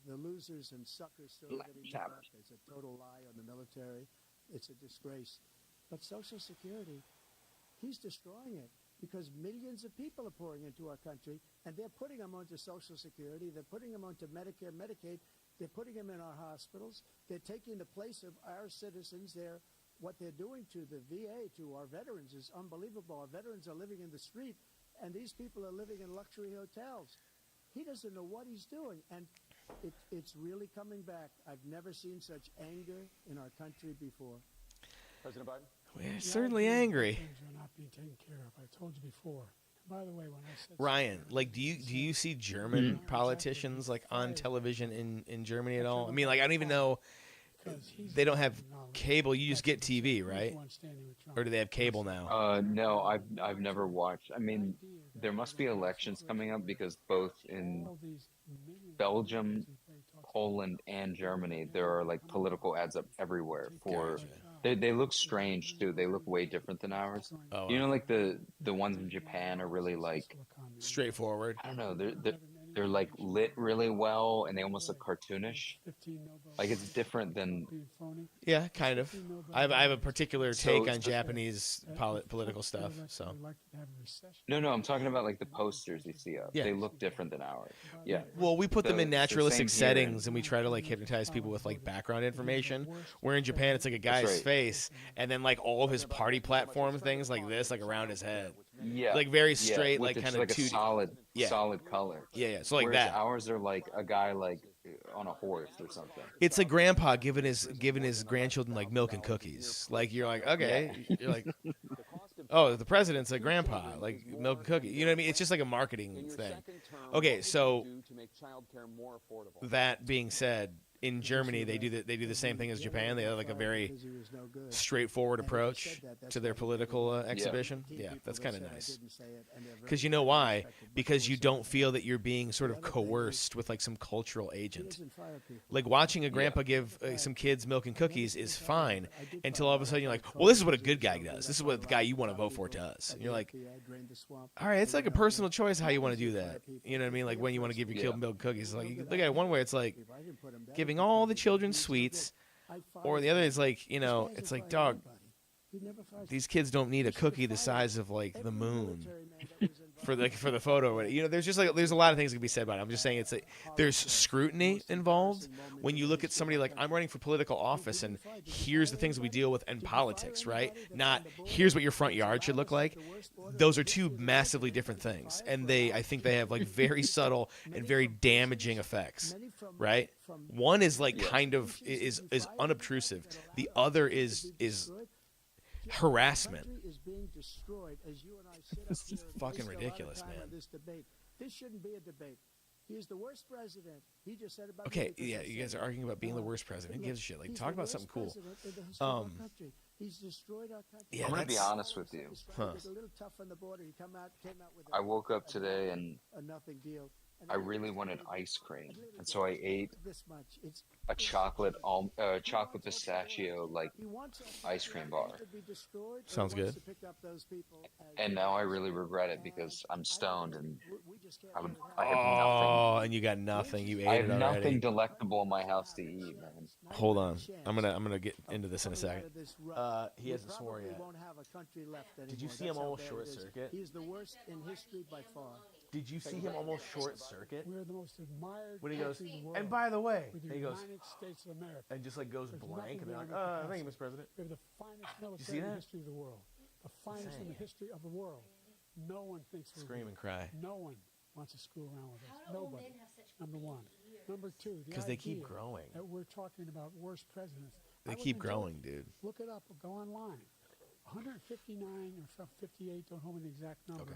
The losers and suckers still getting up. It's a total lie on the military. It's a disgrace. But Social Security, he's destroying it because millions of people are pouring into our country, and they're putting them onto Social Security. They're putting them onto Medicare, Medicaid. They're putting them in our hospitals. They're taking the place of our citizens. What they're doing to the VA, to our veterans, is unbelievable. Our veterans are living in the street, and these people are living in luxury hotels. He doesn't know what he's doing, and it's really coming back. I've never seen such anger in our country before. President Biden? We're certainly angry. Things are not being taken care of. I told you before. By the way, when I said Ryan, like, do you see German politicians like on television in Germany at all? I mean, like, I don't even know. They don't have cable. You just get TV, right? Or do they have cable now? No, I've never watched. I mean, there must be elections coming up because both in Belgium, Poland, and Germany, there are like political ads up everywhere for. They look strange too. They look way different than ours. Oh, you know, like the ones in Japan are really like straightforward. I don't know. They're like lit really well, and they almost look cartoonish. Like it's different than. Yeah, kind of. I have a particular take on Japanese political stuff. So. No, I'm talking about like the posters you see up. Yeah. They look different than ours. Yeah. Well, we put them in naturalistic settings, and we try to like hypnotize people with like background information. Where in Japan, it's like a guy's face, and then like all of his party platform things like this, like around his head. Yeah. Like very straight, with like kind like of a solid color. Yeah. So like Whereas that. Ours are like a guy like on a horse or something. It's like grandpa giving his grandchildren like milk and cookies. Like you're like, okay, you're like, oh, the president's a grandpa, like milk and cookies. You know what I mean? It's just like a marketing thing. Okay, so that being said, in Germany they do the same thing as Japan. They have like a very straightforward approach to their political exhibition. Yeah, that's kind of nice. Because you know why? Because you don't feel that you're being sort of coerced with like some cultural agent. Like watching a grandpa give some kids milk and cookies is fine until all of a sudden you're like, well, this is what a good guy does. This is what the guy you want to vote for does. And you're like, all right, it's like a personal choice how you want to do that. You know what I mean? Like when you want to give your kid milk and cookies. Like you look at it one way, it's like giving all the children sweets, or the other is like, you know, it's like, dog, these kids don't need a cookie the size of like the moon for the photo. You know, there's a lot of things that can be said about it. I'm just saying it's like there's scrutiny involved when you look at somebody like, I'm running for political office and here's the things we deal with in politics, right? Not here's what your front yard should look like. Those are two massively different things, and I think they have like very subtle and very damaging effects, right? One is like kind of is unobtrusive. The other is harassment. It's fucking ridiculous, man. This shouldn't be a debate. He's the worst president. He just said about. Okay, yeah, you guys are arguing about being the worst president. Who gives a shit? Like, talk about something cool. He's destroyed our country. Yeah, I'm gonna be honest with you. I woke up today and I really wanted ice cream, and so I ate a chocolate pistachio like ice cream bar. Sounds good. And now I really regret it because I'm stoned and just can't I would. let it I happen. have nothing. Oh, and you got nothing. You I ate have it already. nothing delectable in my house to eat, man. Hold on. I'm gonna get into this in a second. He We hasn't sworn probably yet. won't have a country left anymore. Did you see That's him how almost bad short it is. circuit? He's the worst in history by far. Did you see him almost short circuit? We're the most admired When he goes, country in the world. and by the way, with and the he goes, United States of America. and just like goes There's blank, and they're like, nothing beyond thank you, the Mr. President. We have the finest see military in the that? history of the world. The finest in the history of the world. No one thinks we're Scream good. and cry. No one wants to screw around with us. Nobody. Number one. Number two, the Because they keep idea growing. that we're talking about worst presidents. They I keep wasn't growing, joking. dude. Look it up or go online. 159 or some 58, don't hold me the exact number. Okay.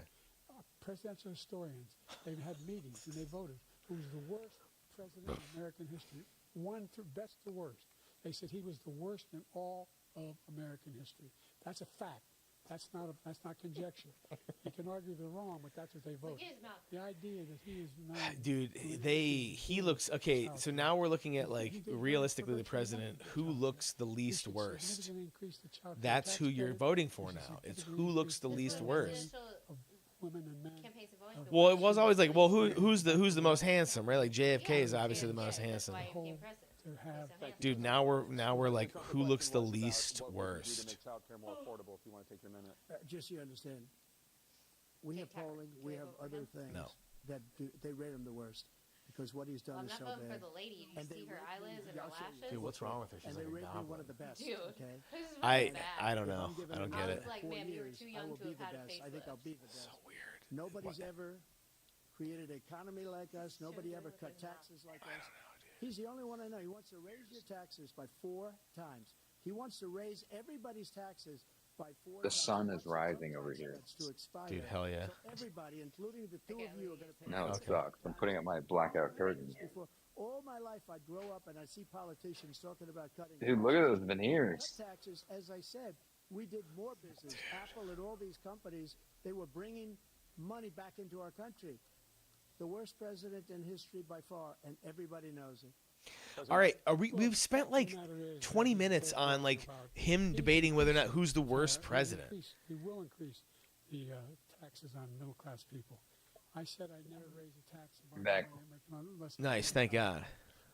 Presidential historians, they've had meetings and they voted. Who was the worst president in American history? One through best to worst. They said he was the worst in all of American history. That's a fact. That's not conjecture. You can argue they're wrong, but that's what they voted. The idea that he is not Dude, he looks okay. So now we're looking at like realistically the president who looks the least worst. That's who you're voting for now. It's who looks the least worst. Women and men. Well, it was always like, well, who's the most handsome, right? Like JFK is obviously the most handsome. Dude, now we're like, who looks the least worst? Just so you understand, we have polling, we have other things that they rate him the worst because what he's done is so voting bad. for the lady. Did And you see they her rate me- eyelids and yeah, her I'll show you. lashes? Dude, what's wrong with her? She's And like they a rate me goblin. one of the best. Dude, Okay. this is really bad. I don't If know. I'm given I don't another get I it. was like, 4 ma'am, you were years, too I young will to be have the had a best. I think I'll facelift. be the best. So weird. Nobody's ever created an economy like us. Nobody ever cut taxes like us. He's the only one I know. He wants to raise your taxes by 4 times. He wants to raise everybody's taxes by 4 The times. sun He is wants the rising tax over here. cuts to expire. Dude, hell yeah. So everybody, including the two of you, are going to pay. No, it Okay. sucks. I'm putting up my blackout curtain. Before all my life, I'd grow up and I'd see politicians talking about cutting. Dude, look at those taxes. veneers. Cut taxes, as I said, we did more business. Apple and all these companies, they were bringing money back into our country. The worst president in history by far, and everybody knows it. All right, we've spent like 20 minutes on like him debating whether or not who's the worst president. He will increase the taxes on middle-class people. I said I'd never raise a tax. Back. Nice, thank God.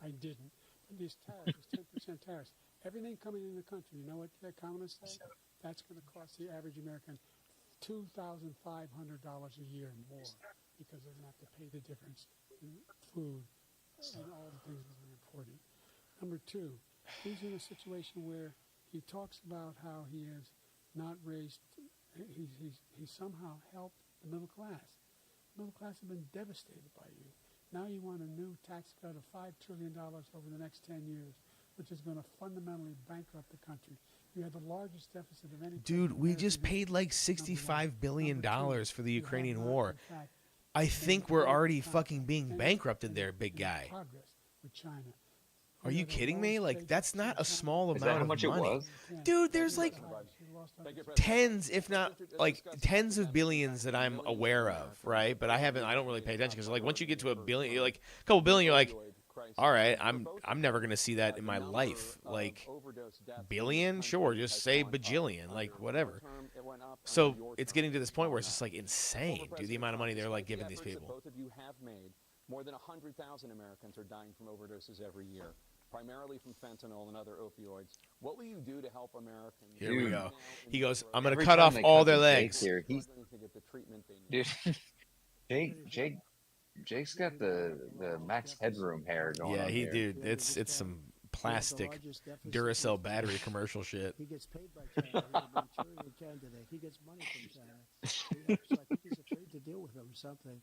I didn't. But these tariffs, 10% tariffs, everything coming in the country, you know what the economists say? That's going to cost the average American $2,500 a year more because they're going to have to pay the difference in food and all the things that are important. Number two, he's in a situation where he talks about how he has not raised, he's somehow helped the middle class. The middle class have been devastated by you. Now you want a new tax cut of $5 trillion over the next 10 years, which is going to fundamentally bankrupt the country. You have the largest deficit of any. Dude, we just paid like $65 billion for the Ukrainian war. I think we're already fucking being bankrupted there, big guy. With China. Are you kidding me? Like, that's not a small Is amount that how of much money. it was? Dude, there's like tens, if not like tens of billions that I'm aware of, right? But I don't really pay attention because like once you get to a billion, you're like a couple billion, you're like, all right, I'm never gonna see that in my life. Like billion, sure, just say bajillion, like whatever. So it's getting to this point where it's just like insane, dude, the amount of money they're like giving these people. Both of you have made. More than 100,000 Americans are dying from overdoses every year, primarily from fentanyl and other opioids. What will you do to help Americans? Here we go. He goes, I'm gonna Every cut time off they all cut their the legs. Jake here, he's, struggling to get the treatment they need. dude, Jake's got the max headroom hair going Yeah, on he here. dude, it's some plastic Duracell battery commercial shit. He gets paid by China. He's a Manchurian candidate. He gets money from China. So I think he's afraid to deal with them or something.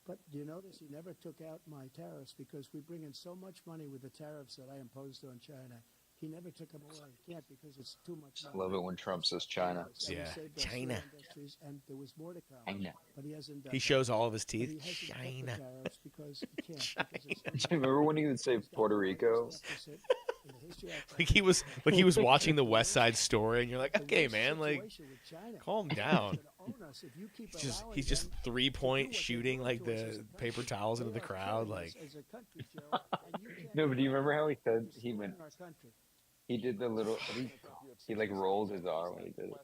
But do you notice he never took out my tariffs because we bring in so much money with the tariffs that I imposed on China. He never took them away. He can't because it's too much I money. love it when Trump says China. So he Yeah, saved our China. steel industries, and there was more to come. China. But he hasn't done He that. shows all of his But he teeth. hasn't cut the China. tariffs because he can't. Because it's Do you remember when he would say Puerto Rico? Like he was watching the West Side Story, and you're like, okay, man, like, calm down. He's just 3-point shooting like the paper towels into the crowd, like. No, but do you remember how he said he went? He did the little. He like rolled his R when he did it.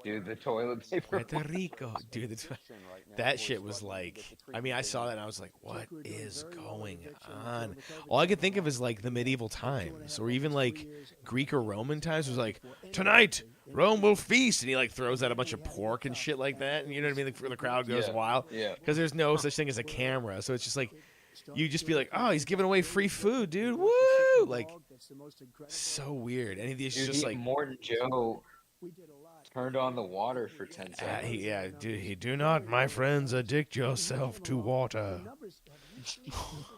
Dude, the toilet paper. Puerto Rico, dude. That shit was like. I mean, I saw that and I was like, what is going on? All I could think of is like the medieval times, or even like Greek or Roman times. It was like, tonight Rome will feast, and he like throws out a bunch of pork and shit like that, and you know what I mean? The crowd goes Yeah, wild yeah. because there's no such thing as a camera, so it's just like. You just be like, oh, he's giving away free food, dude. Woo! Like, so weird. And he's Dude, just like, Morton Joe turned on the water for 10 seconds. do not, my friends, addict yourself to water,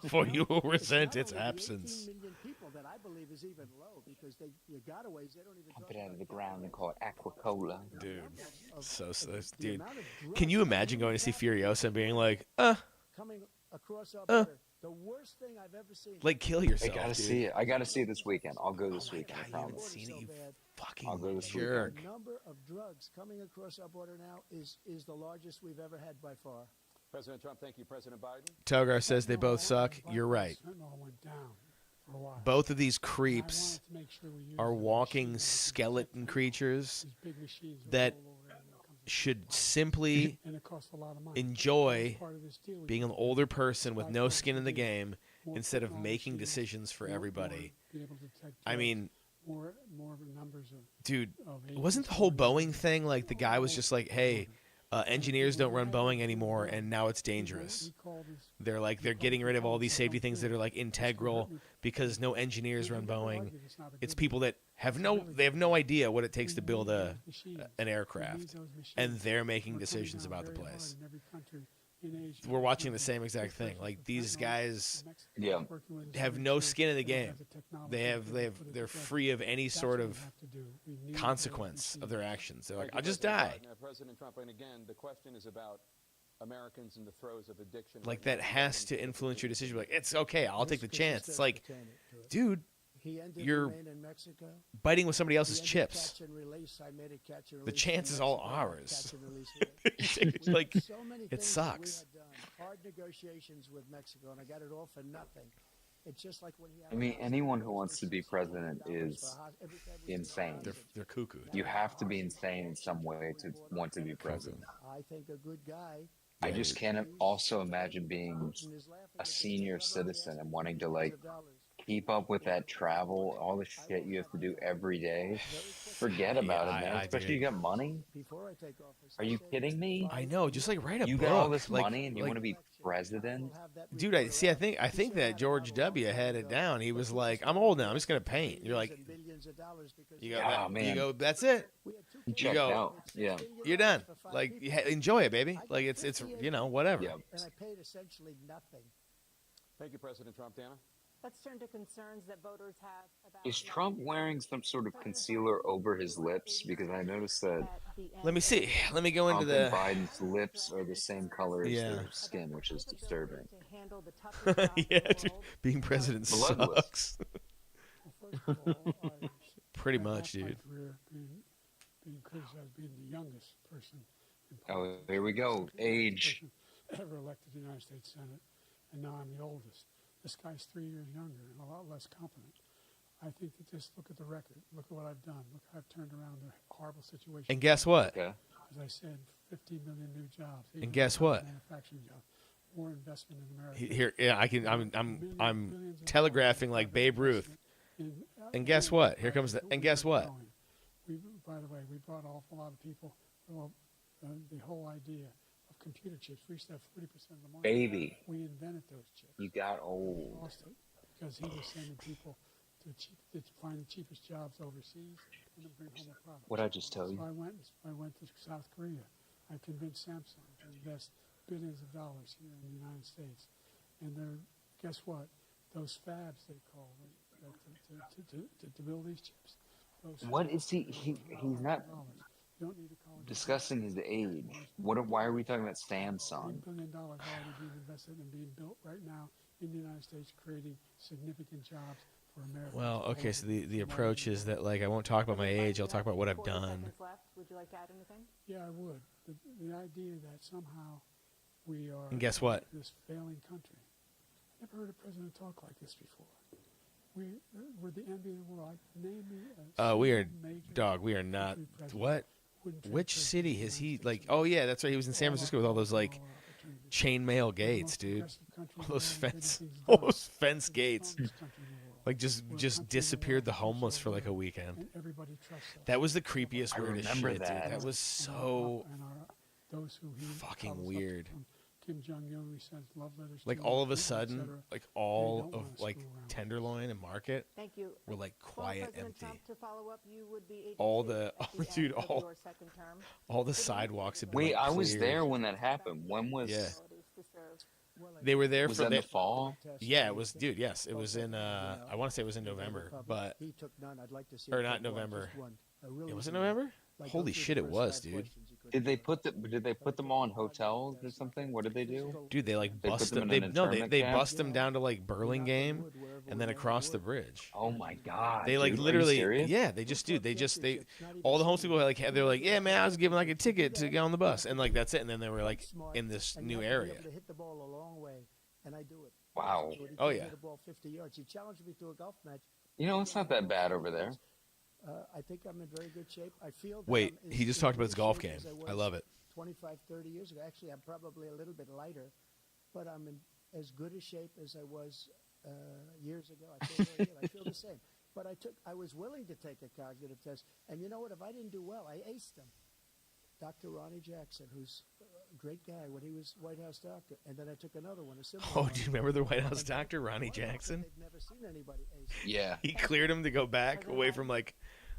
for you will resent its absence. Pump it out of the ground and call it Aquacola. Dude, dude. Can you imagine going to see Furiosa and being like, across our border. The worst thing I've ever seen. Like, kill yourself. I gotta see it. I gotta see it this weekend. I'll go this weekend. I promise. Seen it, you fucking I'll go this jerk. The number of drugs coming across our border now is the largest we've ever had by far. President Trump, thank you. President Biden. Togar says they both suck. You're right. Both of these creeps are walking skeleton creatures that should simply enjoy being an older person with no skin in the game instead of making decisions for everybody. I mean, dude, wasn't the whole Boeing thing like the guy was just like, hey, engineers don't run Boeing anymore, and now it's dangerous. They're getting rid of all these safety things that are like integral because no engineers run Boeing. It's people that have no idea what it takes to build an aircraft, and they're making decisions about the place. We're watching the same exact thing. Like, these guys have no skin in the game. They're free of any sort of consequence of their actions. They're like, I'll just die. President Trump, and again, the question is about Americans in the throes of addiction. Like, that has to influence your decision. Like, it's okay, I'll take the chance. It's like, dude, you're biting with somebody else's chips. The chance is all ours. Like, it sucks. Hard negotiations with Mexico, and I got it all for nothing. It's just like when I mean, anyone who wants to be president is insane. They're cuckoo. You have to be insane in some way to want to be president. I think a good guy. I just can't also imagine being a senior citizen and wanting to like keep up with that travel, all the shit you have to do every day. Forget about it, man. Especially you got money. Are you kidding me? I know. Just like write a book. You got all this money and you want to be president? Dude, I think that George W. had it down. He was like, I'm old now. I'm just gonna paint. You're like, you go, that's it. You go, out. Yeah. You're done. Like, enjoy it, baby. Like, it's whatever. Yeah. And I paid essentially nothing. Thank you, President Trump. Dana? Let's turn to concerns that voters have about. Is Trump wearing some sort of concealer over his lips? Because I noticed that. Let me see. Let me go into Trump the. and Biden's lips are the same color as their skin, which is disturbing. Yeah, dude, being president sucks. Pretty much, dude. Being criticized being the youngest person. Oh, here we go. Age. Ever elected to the United States Senate, and now I'm the oldest. This guy's 3 years younger and a lot less competent. I think that just look at the record. Look at what I've done. Look how I've turned around the horrible situation. And guess what? Okay. As I said, 15 million new jobs. And guess what? Manufacturing jobs. More investment in America. Here, yeah, I'm telegraphing like Babe Ruth. And guess what? Here comes the. And guess what? By the way, we brought off a lot of people. Well, the whole idea of computer chips. We used to have 40% of the market. Baby. We invented those chips. You got old. We lost it because he was sending people to find the cheapest jobs overseas and then bring home a product. What'd I just tell you? So I went to South Korea. I convinced Samsung to invest billions of dollars here in the United States. And guess what? Those fabs, they call them, to build these chips. What is he? He's not discussing his age. Why are we talking about Samsung? $1 billion already being invested and being built right now in the United States, creating significant jobs for America. Well, okay, so the approach is that, like, I won't talk about my age. I'll talk about what I've done. Would you like to add anything? Yeah, I would. The idea that somehow we are. And guess what? This failing country. I never heard a president talk like this before. we're the envy of the world. Name me we are major we are not. country president What? wouldn't trade Which places city with the has United he States like? of Oh America. yeah, that's right. He was in San Francisco with all those like opportunities. chainmail We're the gates, most dude. progressive country in All the those world, getting fence, things all done. those fence We're the gates. strongest country in the world. Like just We're a country in the disappeared the world that keeps homeless our for like a word, weekend. and everybody trusts us. That was the creepiest, I weirdest remember shit, that. dude. That was so those who he fucking follows up weird. from Kim Jong-un, he sends love letters Like to, all of a Putin, sudden, etc. like They all don't of wanna like screw around. Tenderloin and Market Thank you. were like quiet, empty. To follow up, you would be All the dude, end of all your second term. all the sidewalks have been Wait, like I was cleared. there when that happened. When was? Yeah. To serve. They were there Was for that in the fall? Yeah, it was, dude. Yes, it was in. I want to say it was in November, but he took none. I'd like to see or him not take one, November. just one. I really It was in do. November. Like, go Holy through shit, the it first was, 5 dude. questions he couldn't Did they answer. put them all in hotels or something? What did they do? Dude, they like They put bust them them. in an They internment camp? bust them down to like Burlingame, and then across the bridge. Oh my god! They like dude, are you literally, serious? yeah. They just, dude. They all the homeless people like they're like, yeah, man, I was given like a ticket to get on the bus, and like that's it. And then they were like in this And new you have to be area. able to hit the ball a long way, and I do it. Wow. So he Oh, can't yeah. hit a ball 50 yards. He challenged me to a golf match. You know, it's not that bad over there. I think I'm in very good shape. I feel that Wait, I'm he as just in talked about good his golf shape game. as I was love it. 25, 30 years ago. Actually, I'm probably a little bit lighter, but I'm in as good a shape as I was years ago. I feel very good. I feel the same. But I was willing to take a cognitive test, and you know what? If I didn't do well, I aced them. Dr. Ronnie Jackson, who's a great guy when he was White House doctor, and then I took another one, a similar Oh, one. do you remember the White House doctor, Ronnie Jackson? They'd never seen anybody ace. Yeah. He cleared him to go back away from like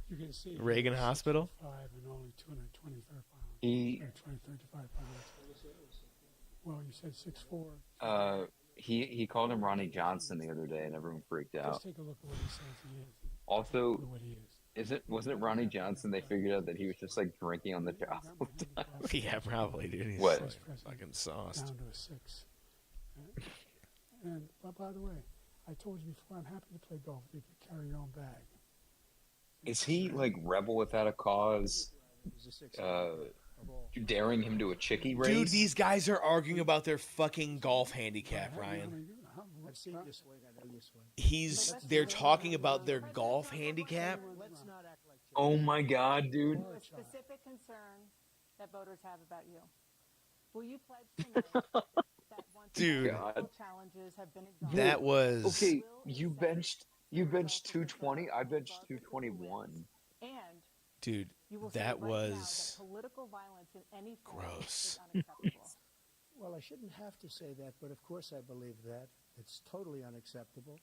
You can see Reagan he's Hospital. 6'5" and only 223 pounds. He Or 235 pounds. Well, you said 6'4". he called him Ronnie Johnson the other day, and everyone freaked out. Just take a look at what he says he is. Also, What he is. wasn't it Ronnie Johnson? They figured out that he was just like drinking on the job. all the time. Yeah, probably, dude. He's What? like fucking sauced. Down to a 6. And by the way, I told you before, I'm happy to play golf if you could carry your own bag. Is he like rebel without a cause? Daring him to a chickie race? Dude, these guys are arguing about their fucking golf handicap, Ryan. I've seen you swing. I know you swing. They're talking about their golf handicap. Let's not act like Oh my god, dude! A specific concern that voters have about you. Will you pledge tonight that once Dude. all challenges have been exhausted? That was Okay, you benched 220. I benched 221. And dude. you will say That right now was that political violence in any form gross. is unacceptable. Well, I shouldn't have to say that, but of course I believe that. It's totally unacceptable.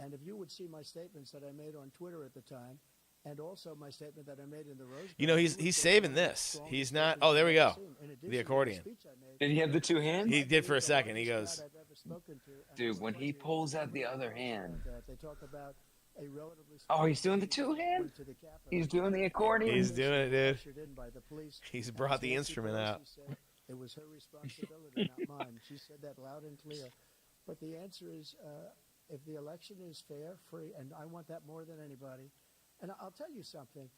And if you would see my statements that I made on Twitter at the time, and also my statement that I made in the Rose Bowl, You know, you would he's say saving that's the this. strongest He's not. statement Oh, there we I've go. ever seen. In addition The to accordion. speech I made, Did he have the two hands? He did for a second. He goes, I've ever spoken to, and Dude, I when he was pulls out the about other hand. that. They talk about a relatively Oh, small he's doing the group two-hand? went to the Capitol. He's doing the accordion. He's doing it, dude. Ushered in by the police. He's And brought the Nancy instrument Pelosi out. said it was her responsibility, not mine. She said that loud and clear. But the answer is, if the election is fair, free, and I want that more than anybody. And I'll tell you something.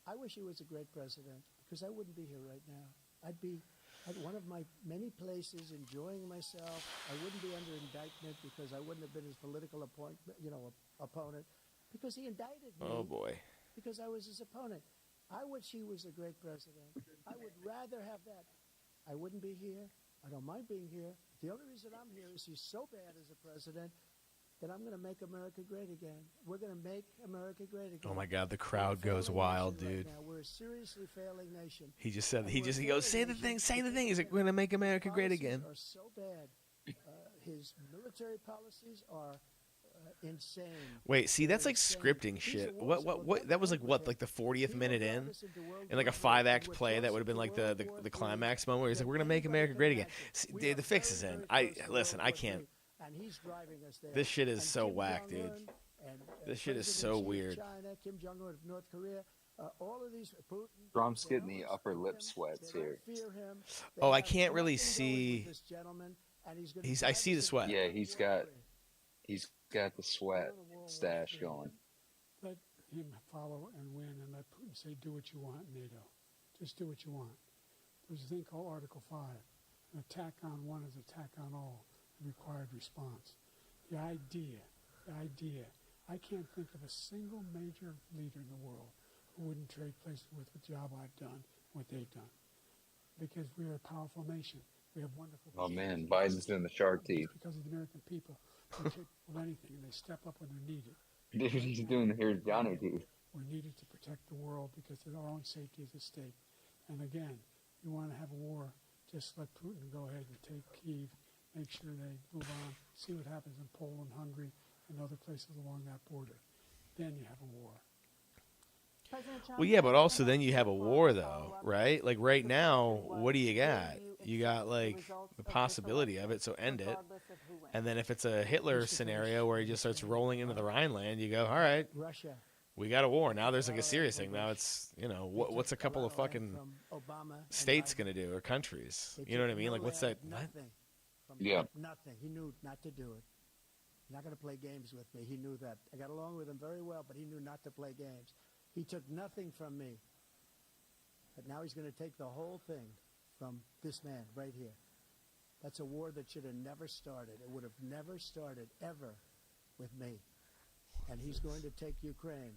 I wish he was a great president because I wouldn't be here right now. I'd be at one of my many places enjoying myself. I wouldn't be under indictment because I wouldn't have been his political opponent because he indicted me. oh boy. Because I was his opponent. I wish he was a great president. I would rather have that. I wouldn't be here. I don't mind being here. The only reason I'm here is he's so bad as a president that I'm going to make America great again. We're going to make America great again. Oh my God, the We're a crowd goes failing wild, nation right dude. now. We're a seriously failing nation. He just said And he we're a goes, say failing the thing, nation say the because thing. He's like, we're gonna make America great policies again. Are so bad. His military policies are insane. Wait, see, that's They're like insane. scripting He's shit. a war What? That was like what, like the 40th minute in, in like a 5-act play. That would have been like the climax moment where he's like, we're gonna make America great again. See, dude, the fix is in. I can't. And he's driving us there. This shit is And so Kim whack, dude. Jong-un and, This shit is President so Xi of weird. China, Kim Jong-un of North Korea, all of these. Putin, Drum's they getting the don't upper lip respect sweats him, they here. don't fear him. They Oh, I have can't really nothing going with see. this gentleman, and he's gonna I drive see us the into sweat. Yeah, glory. he's got the sweat stash going. Let him follow and win, and let Putin say, do what you want, NATO. Just do what you want. There's a thing called Article 5. An attack on one is attack on all, the required response. The idea the idea. I can't think of a single major leader in the world who wouldn't trade places with the job I've done, what they've done. Because we are a powerful nation. We have wonderful Oh people. man, Biden's doing the shark teeth. It's because of the American people. They're capable of anything, and they step up when they're needed. Dude, he's doing the here's Johnny teeth. We're needed to protect the world because of our own safety is at stake. And again, you want to have a war, just let Putin go ahead and take Kyiv, make sure they move on, see what happens in Poland, Hungary, and other places along that border. Then you have a war. Well, yeah, but also then you have a war, though, right? Like right now, what do you got? You got like the possibility of it, so end it. And then if it's a Hitler scenario where he just starts rolling into the Rhineland, you go, all right, Russia. we got a war. Now there's like a serious thing. Now it's, you know, what's a couple of fucking states going to do or countries? You know what I mean? Like what's that? Yeah. Nothing. He knew not to do it. Not going to play games with me. He knew that. I got along with him very well, but he knew not to play games. He took nothing from me. But now he's going to take the whole thing from this man right here. That's a war that should have never started. It would have never started ever with me. And he's going to take Ukraine.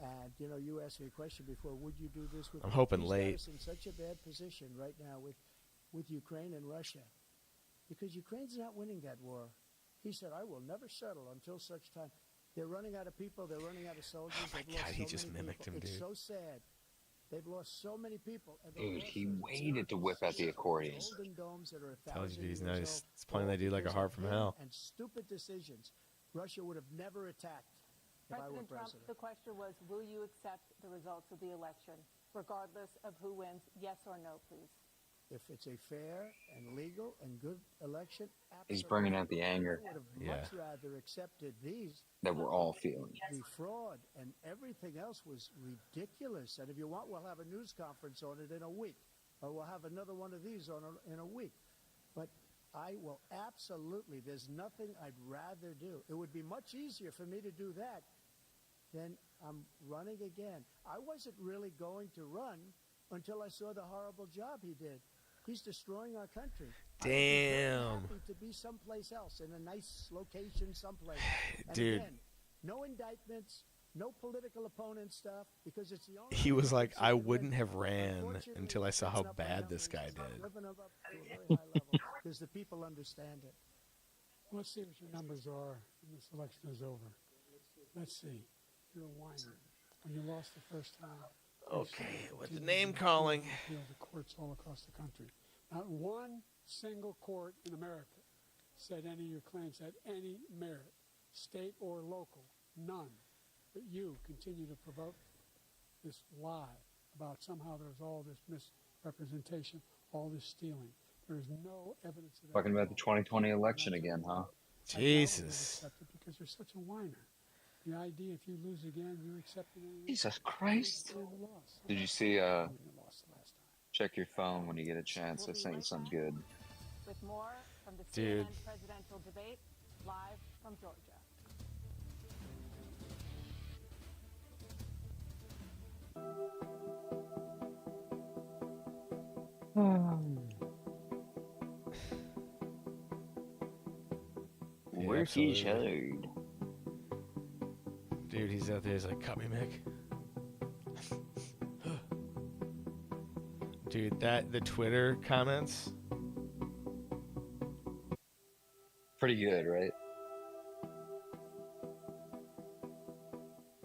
And, you know, you asked me a question before, would you do this with I'm hoping He's late. got us in such a bad position right now with Ukraine and Russia. Because Ukraine's not winning that war. He said, I will never settle until such time. They're running out of people. They're running out of soldiers. Oh, my God, he just mimicked him, dude. It's so sad. They've lost so many people. And Dude, he waited to whip out the accordion. Golden domes that are Tells you 1,000 he's years now old, he's playing that dude like a because harp of from him hell. And stupid decisions. Russia would have never attacked if I were President Trump, president. the question was, will you accept the results of the election, regardless of who wins? Yes or no, please. If it's a fair and legal and good election, He's bringing out the anger. I would have much rather accepted these that we're all feeling. The fraud and everything else was ridiculous. And if you want, we'll have a news conference on it in a week. Or we'll have another one of these in a week. But I will absolutely, there's nothing I'd rather do. It would be much easier for me to do that than I'm running again. I wasn't really going to run until I saw the horrible job he did. He's destroying our country. Damn. I'm happy to be someplace else, in a nice location someplace. And Dude. Again, no indictments, no political opponent stuff, because it's the only... He was like, I wouldn't have ran until I saw how bad this guy did. Living up to a very high level, because the people understand it. Let's see what your numbers are when this election is over. Let's see. You're a whiner. When you lost the first time... Okay, with the name calling. The courts all across the country. Not one single court in America said any of your claims had any merit, state or local, none. But you continue to provoke this lie about somehow there's all this misrepresentation, all this stealing. There is no evidence of that. Talking about the 2020 election again, huh? Jesus. Because you're such a whiner. The idea, if you lose again, you accept it. Jesus Christ. Did you see, check your phone when you get a chance. I sent you something good. With more from the Dude. CNN presidential debate, live from Georgia. Work is hard. Dude, he's out there. He's like, cut me, Mick. Dude, the Twitter comments. Pretty good, right?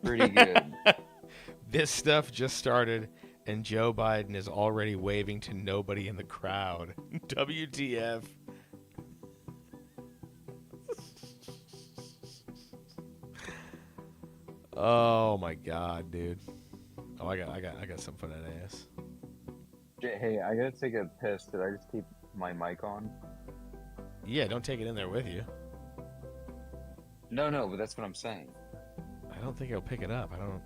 Pretty good. This stuff just started, and Joe Biden is already waving to nobody in the crowd. WTF. Oh my God, dude. Oh, I got some fun at ass. Hey, I gotta take a piss. Did I just keep my mic on? Yeah, don't take it in there with you. No, but that's what I'm saying. I don't think he'll pick it up. I don't.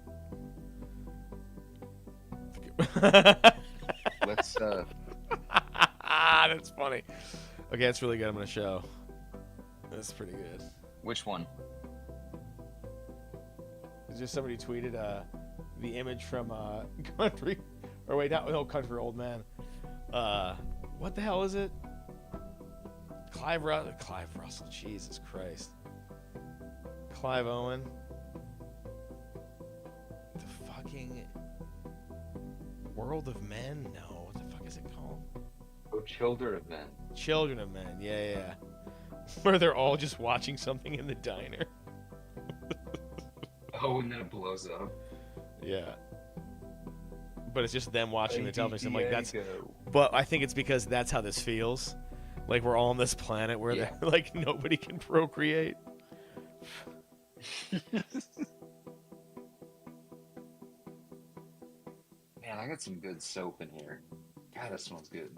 Let's. That's funny. Okay, that's really good. I'm gonna show. That's pretty good. Which one? Is there somebody tweeted the image from Country, or wait, no, Country Old Man. What the hell is it? Clive Russell. Jesus Christ. Clive Owen. The fucking World of Men? No, what the fuck is it called? Oh, Children of Men. Children of Men, yeah. Where they're all just watching something in the diner. Oh, and then it blows up. Yeah. But it's just them watching the television. I'm like, that's. Diego. But I think it's because that's how this feels. Like we're all on this planet where Yeah. like nobody can procreate. Man, I got some good soap in here. God, that smells good.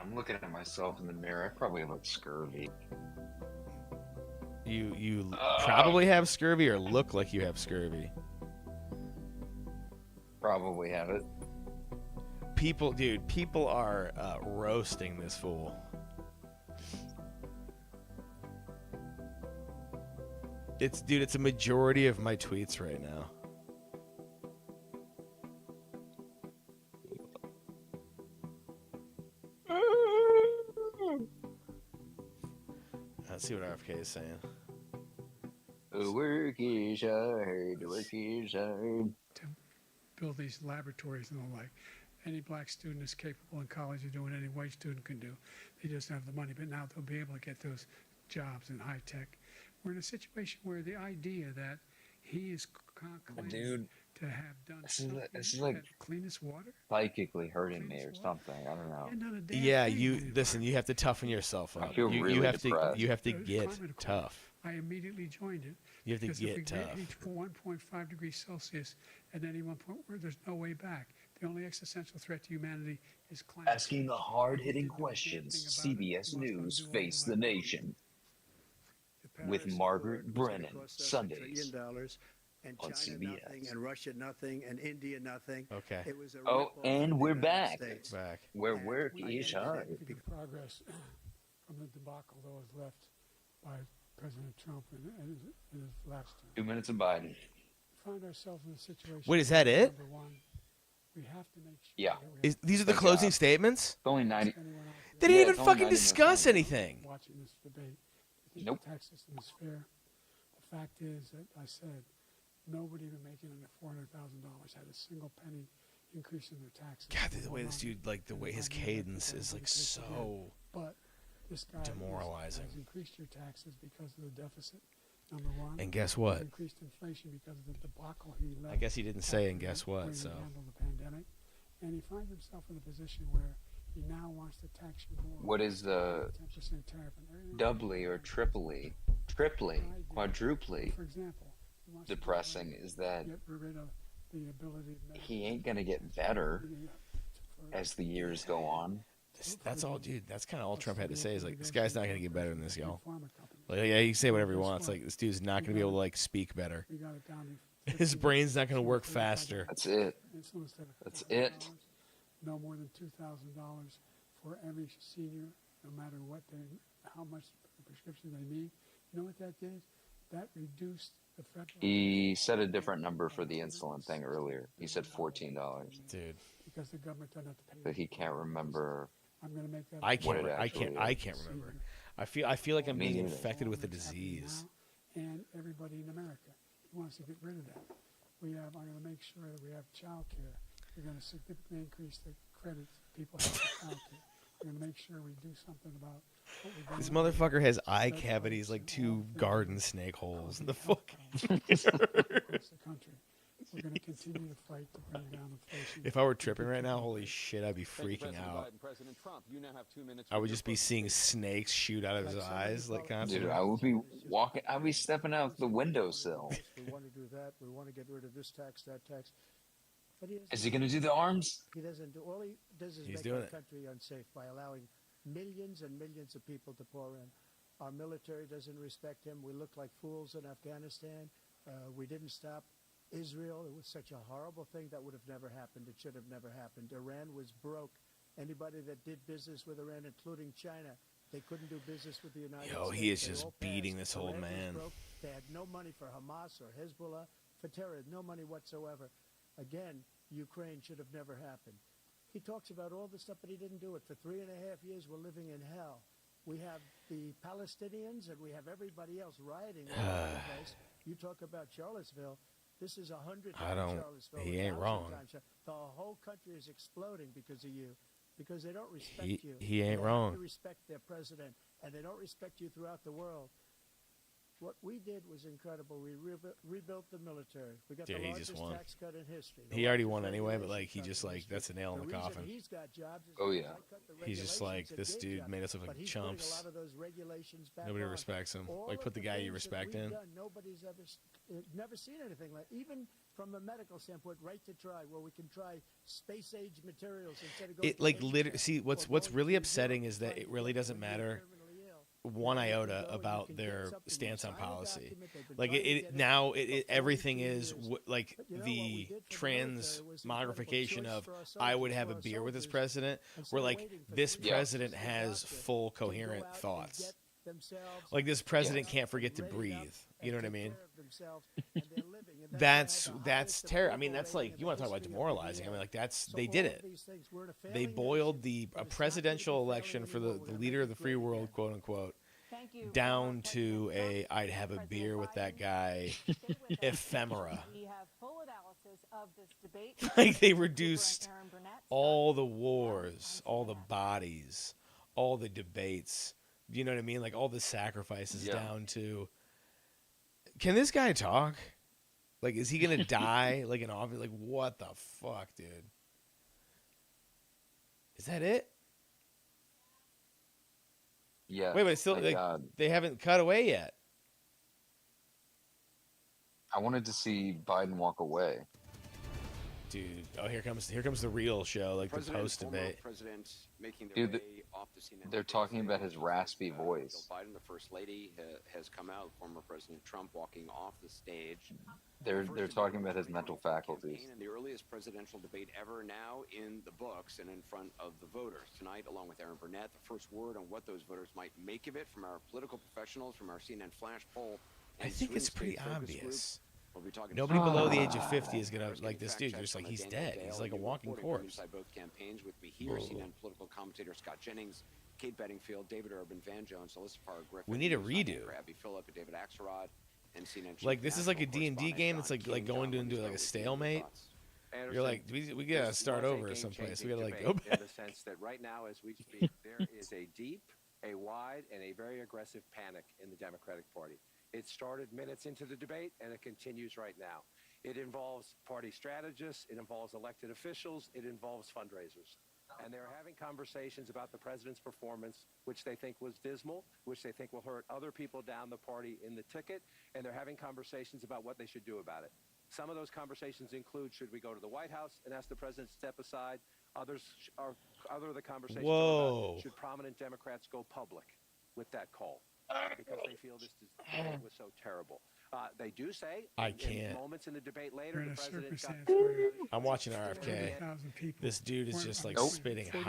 I'm looking at myself in the mirror. I probably look scurvy. You probably have scurvy or look like you have scurvy. Probably have it. People are roasting this fool. It's a majority of my tweets right now. Let's see what RFK is saying. Work is hard, work is hard. To build these laboratories and the like. Any black student is capable in college of doing any white student can do. They just don't have the money, but now they'll be able to get those jobs in high tech. We're in a situation where the idea that he is claiming Dude, to have done this is something like that cleanest water. psychically hurting me or something. I don't know. Yeah, not a damn Yeah, thing you anymore. listen. You have to toughen yourself I up. feel you really have depressed. to. You have to Climate get accord. tough. I immediately joined it. You have to Because if we get tough. reach 1.5 degrees Celsius at any one point where there's no way back, the only existential threat to humanity is climate Asking change. the And we hard-hitting can do a damn questions, thing about it. CBS We must News undo all Face of the that. Nation The with Paris Margaret Accord was gonna Brennan, cost us $1 Sundays trillion, and on China CBS. nothing, and Russia nothing, and India nothing. Okay. It was a Oh, rip-off and of the we're United back. States. Back. Where And work we is ended hard. it Look at the progress from the debacle that was left by President Trump in his last term. 2 minutes of Biden. We find ourselves in a situation. Wait, is that where, it? Number one, we have to make sure Yeah. that we have These are the Good closing job. statements? It's only 90. anyone out They there didn't Yeah, even it's only fucking 90 minutes discuss long. anything. watching this debate. You think Nope. the tax system is fair? The fact is that I said nobody even making under $400,000 had a single penny increase in their taxes. God, for the 1 way this month. dude, like the And way if his I do that, cadence people is are like gonna take it again. so. But this guy demoralizing. has increased your taxes because of the deficit. Number one. And guess He's what? increased inflation because of the debacle he left. I guess he didn't say, and after guess the what? way he So handled the pandemic, and he finds himself in a position where he now wants to tax you more. What is the 10% tariff on everything? doubly or triply, quadruply For example, he wants to get depressing rid- is that get rid of the ability of he ain't gonna get better as the years go on. that's all, dude. That's kind of all Trump had to say. Is like, this guy's not gonna get better than this, y'all. Like, yeah, he can say whatever he wants. Like, this dude's not gonna be able to like speak better. We got it down to His brain's not gonna work faster. That's it. And so instead of That's $400, it. No more than $2,000 for every senior, no matter how much prescription they need. You know what that did? That reduced the federal. He said a different number for the insulin thing earlier. He said $14, Dude, because the government doesn't have to pay. but he can't remember. I'm going to make that. I What can't. it I actually can't. I is. can't remember. I feel like I'm Me being neither. infected with a What's happening disease. now, and everybody in America, he wants to get rid of that. I'm going to make sure that we have child care. We're going to significantly increase the credits people have for child care. We're going to make sure we do something about what we're doing. This motherfucker has eye cavities like two garden snake holes in the fuck. across the country. We're going to continue to fight to bring down inflation. If I were tripping right now, holy shit, I'd be freaking out. I would just be seeing snakes shoot out of his eyes like Dude, constantly. I would be walking. I'd be stepping out the windowsill. We want to do that. We want to get rid of this tax, that tax. But he doesn't. Is he gonna do the arms? He doesn't do. All he does is He's make doing our it. country unsafe by allowing millions and millions of people to pour in. Our military doesn't respect him. We look like fools in Afghanistan. We didn't stop Israel. It was such a horrible thing that would have never happened. It should have never happened. Iran was broke. Anybody that did business with Iran, including China, they couldn't do business with the United States. Yo, he is They just all beating passed. this old Iran was man. broke. They had no money for Hamas or Hezbollah. for terror, no money whatsoever. Again, Ukraine should have never happened. He talks about all the stuff, but he didn't do it. For 3.5 years, we're living in hell. We have the Palestinians and we have everybody else rioting all over the place. You talk about Charlottesville. This is 100 times Charlottesville. He ain't 1,000 wrong. times. The whole country is exploding because of you, because they don't respect you. He ain't they wrong. Have to respect their president, and they don't respect you throughout the world. What we did was incredible. We rebuilt the military. We got Dude, the he largest just won. tax cut in history. He already won anyway, but like he just like that's a nail in the coffin. He's got jobs Oh yeah. He's just like, this dude made us look like chumps. Nobody respects him. Like put the guy you respect in. Nobody's never seen anything like, even from a medical standpoint, right to try, where we can try space age materials instead of going. It like literally. See, what's really upsetting is that it really doesn't matter one iota about their stance on policy. Like everything is like the transmogrification of I would have a beer with this president, where like this president has full coherent thoughts. Like this president can't forget to breathe. You know what I mean? That's terrible. I mean, that's like, you want to talk about demoralizing. I mean, like they did it. They boiled a presidential election for the leader of the free world, quote unquote, down to I'd have a beer with that guy ephemera. Like they reduced all the wars, all the bodies, all the debates. You know what I mean? Like all the sacrifices down to, can this guy talk? Like, is he going to die? Like in office? Like, what the fuck, dude? Is that it? Yeah. Wait, but it's still, like, they haven't cut away yet. I wanted to see Biden walk away. Dude, oh, here comes the real show, like the post debate. Dude, they're talking about his raspy voice. Biden, the first lady, has come out. Former President Trump walking off the stage. They're talking about his mental faculties. And the earliest presidential debate ever now in the books and in front of the voters tonight, along with Aaron Burnett. The first word on what those voters might make of it from our political professionals, from our CNN flash poll. I think it's pretty obvious. Nobody below the age of 50 is gonna like this dude. Just like he's dead. He's like a walking corpse. Both campaigns with me here, CNN political commentator Scott Jennings, Kate Bedingfield, David Urban, Van Jones, Alyssa Farr Griffin. We need a redo. Abby Phillip, David Axelrod, and CNN. Like this is like a D&D game. It's like going to do like a stalemate. You're like, we gotta start over someplace. We gotta like go back. In the sense that right now, as we speak, there is a deep, a wide, and a very aggressive panic in the Democratic Party. It started minutes into the debate, and it continues right now. It involves party strategists. It involves elected officials. It involves fundraisers. And they're having conversations about the president's performance, which they think was dismal, which they think will hurt other people down the party in the ticket. And they're having conversations about what they should do about it. Some of those conversations include, should we go to the White House and ask the president to step aside? Other of the conversations are about, should prominent Democrats go public with that call? Because they feel this debate was so terrible. They do say in moments in the debate later, the president got I'm watching RFK. This dude is just like spitting hot.